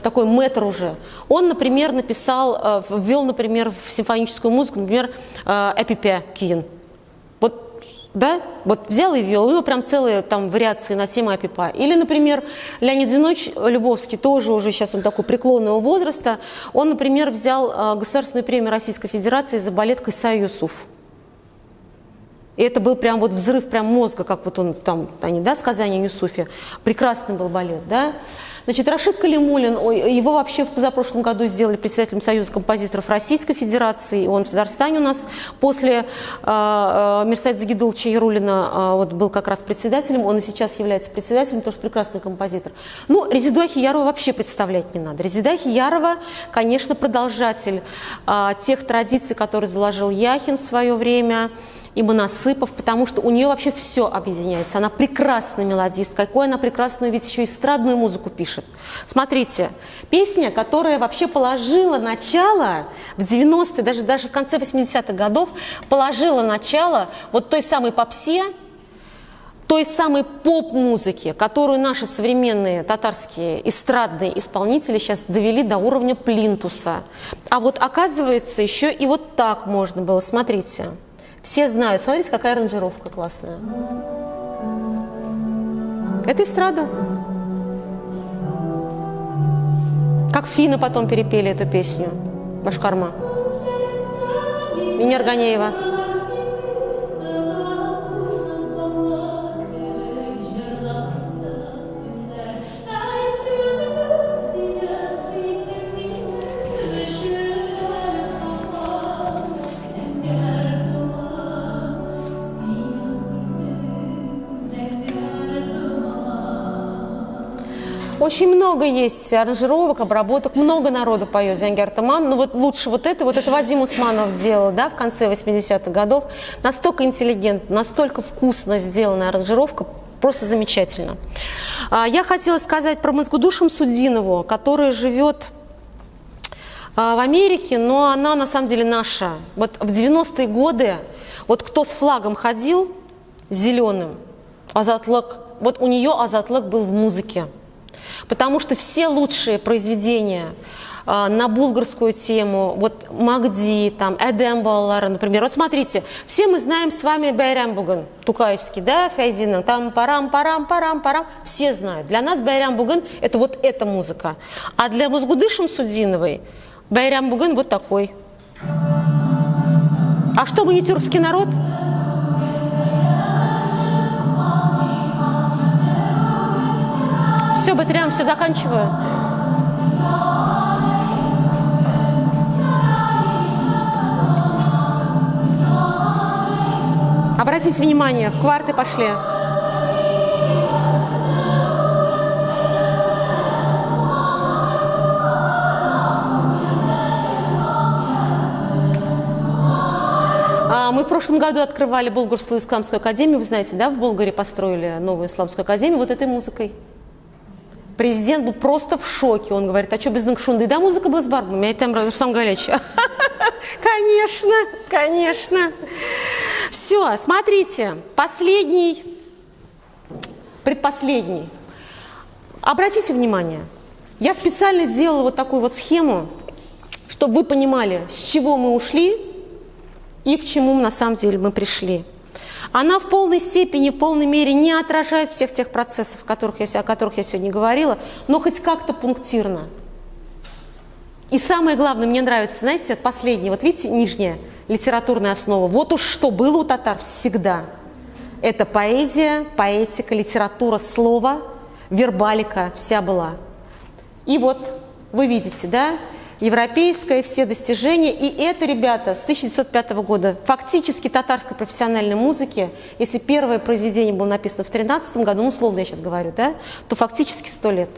такой мэтр уже. Он, например, написал, ввел, например, в симфоническую музыку, например, «Эпипе Киин». Вот, да, вот взял и ввел, у него прям целые там вариации на тему Апипа. Или, например, Леонид Зинович Любовский, тоже уже сейчас он такой преклонного возраста, он, например, взял государственную премию Российской Федерации за балет «Кайса Юсуф». И это был прям вот взрыв прям мозга, как вот он там, они, да, сказание о Юсуфе. Прекрасный был балет, да. Значит, Рашид Калимуллин, его вообще в позапрошлом году сделали председателем Союза композиторов Российской Федерации. Он в Татарстане у нас после Мирсаида Загидуловича Яруллина вот был как раз председателем. Он и сейчас является председателем, тоже прекрасный композитор. Ну, Резиду Ахиярова вообще представлять не надо. Резида Ахиярова, конечно, продолжатель тех традиций, которые заложил Яхин в свое время, и Моносыпов, потому что у нее вообще все объединяется. Она прекрасная мелодистка, какую она прекрасную, ведь еще эстрадную музыку пишет. Смотрите, песня, которая вообще положила начало в 90-е, даже в конце 80-х годов, положила начало вот той самой попсе, той самой поп-музыки, которую наши современные татарские эстрадные исполнители сейчас довели до уровня плинтуса. А вот оказывается, еще и вот так можно было, смотрите. Все знают. Смотрите, какая аранжировка классная. Это эстрада. Как финны потом перепели эту песню. Башкарма. Минер Ганеева. Очень много есть аранжировок, обработок, много народу поет Зиангер Атаман, но вот лучше вот это Вадим Усманов делал, да, в конце 80-х годов. Настолько интеллигентно, настолько вкусно сделанная аранжировка, просто замечательно. Я хотела сказать про Мазгуду Шамсудинову, которая живет в Америке, но она на самом деле наша. Вот в 90-е годы, вот кто с флагом ходил, зеленым, Азатлык, вот у нее азатлык был в музыке. Потому что все лучшие произведения на булгарскую тему, вот Магди, там, Эдем Баллара, например. Вот смотрите, все мы знаем с вами Байрам Буган, Тукаевский, да, Файзина, там парам, все знают. Для нас Байрам Буган – это вот эта музыка. А для Музгуды Шамсудиновой Байрам Буган вот такой. А что, мы не тюркский народ? Все, Батырям, все, заканчиваю. Обратите внимание, в кварты пошли. Мы в прошлом году открывали Булгарскую исламскую академию, вы знаете, да, в Болгарии построили новую исламскую академию вот этой музыкой. Президент был просто в шоке, он говорит, а что без Накшунды? Да, музыка была с барбами, я там сам галечь. Конечно, конечно. Все, смотрите, предпоследний. Обратите внимание, я специально сделала вот такую вот схему, чтобы вы понимали, с чего мы ушли и к чему на самом деле мы пришли. Она в полной степени, в полной мере не отражает всех тех процессов, о которых я сегодня говорила, но хоть как-то пунктирно. И самое главное, мне нравится, знаете, последнее, вот видите, нижняя литературная основа. Вот уж что было у татар всегда. Это поэзия, поэтика, литература, слово, вербалика вся была. И вот вы видите, да, европейское, все достижения. И это, ребята, с 1905 года. Фактически татарской профессиональной музыки, если первое произведение было написано в 1913 году, ну, условно я сейчас говорю, да, то фактически 100 лет.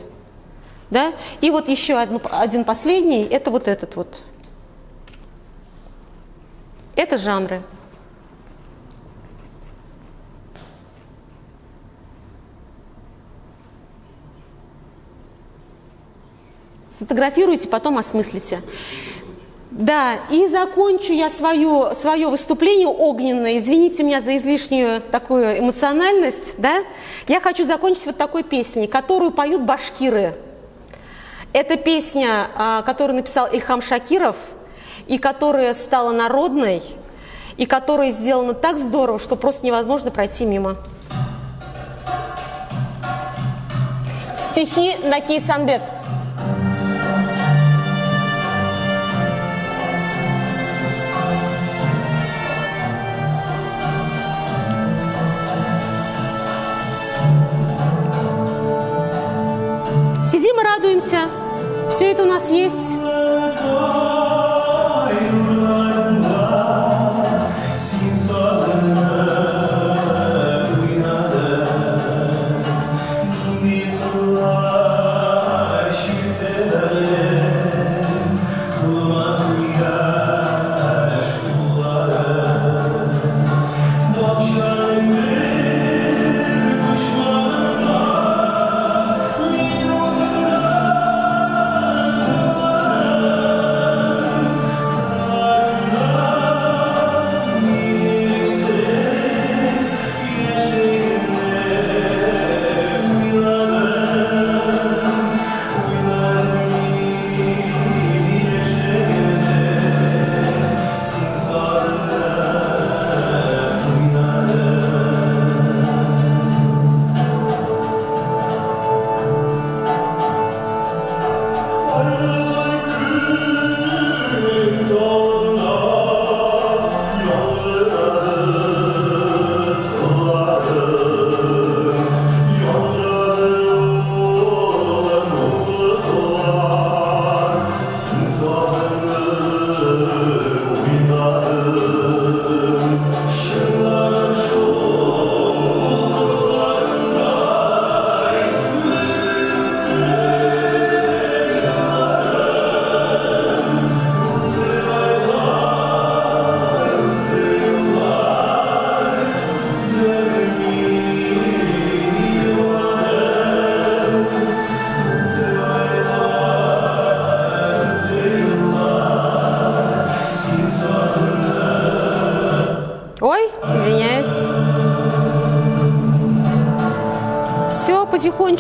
Да? И вот еще один последний, это вот этот вот. Это жанры. Сфотографируйте, потом осмыслите. Да, и закончу я свое выступление огненное. Извините меня за излишнюю такую эмоциональность. Да? Я хочу закончить вот такой песней, которую поют башкиры. Это песня, которую написал Ильхам Шакиров, и которая стала народной, и которая сделана так здорово, что просто невозможно пройти мимо. Стихи Наки Санбет. Сидим и радуемся. Все это у нас есть.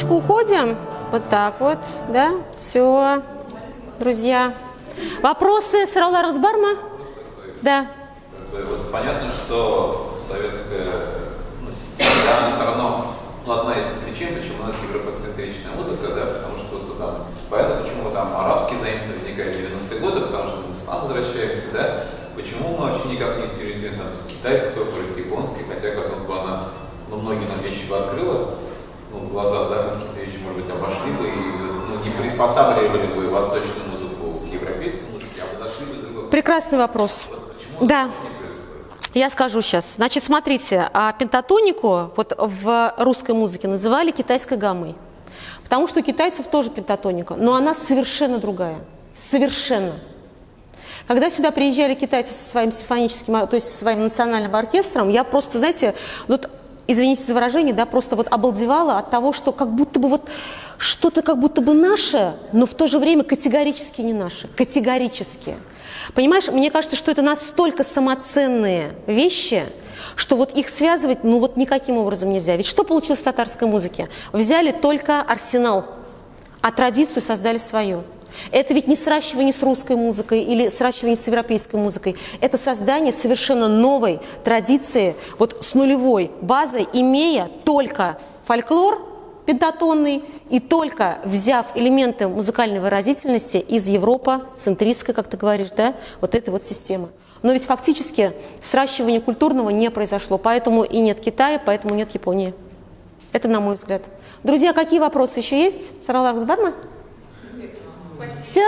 потихонечку уходим. Вот так вот, да? Все, друзья. Вопросы с Раула Рахсбарма? Да. Вот понятно, что советская система, да, она все равно, одна из причин, почему у нас европоцентричная музыка, да, потому что вот там, понятно, почему там арабские заимствования возникают в 90-е годы, потому что мы в ислам возвращаемся, да, почему мы вообще никак не экспериментируем там с китайской оперой, с японской, хотя, казалось бы, она, многие нам вещи бы открыла, глаза, да, какие-то вещи, может быть, обошли бы и, не приспосабливали бы восточную музыку к европейской музыке, а бы зашли бы с другой. Прекрасный вопрос. Да. Я скажу сейчас. Значит, смотрите, пентатонику вот в русской музыке называли китайской гаммой. Потому что у китайцев тоже пентатоника, но она совершенно другая. Совершенно. Когда сюда приезжали китайцы со своим симфоническим, то есть со своим национальным оркестром, я просто, знаете, вот, извините за выражение, да, просто вот обалдевала от того, что как будто бы вот что-то как будто бы наше, но в то же время категорически не наше. Категорически. Понимаешь, мне кажется, что это настолько самоценные вещи, что вот их связывать, вот никаким образом нельзя. Ведь что получилось в татарской музыке? Взяли только арсенал, а традицию создали свою. Это ведь не сращивание с русской музыкой или сращивание с европейской музыкой. Это создание совершенно новой традиции, вот с нулевой базой, имея только фольклор пентатонный и только взяв элементы музыкальной выразительности из европоцентристской, как ты говоришь, да, вот этой вот системы. Но ведь фактически сращивание культурного не произошло, поэтому и нет Китая, поэтому нет Японии. Это на мой взгляд. Друзья, какие вопросы еще есть? Сарвал Рахсбарма? Все?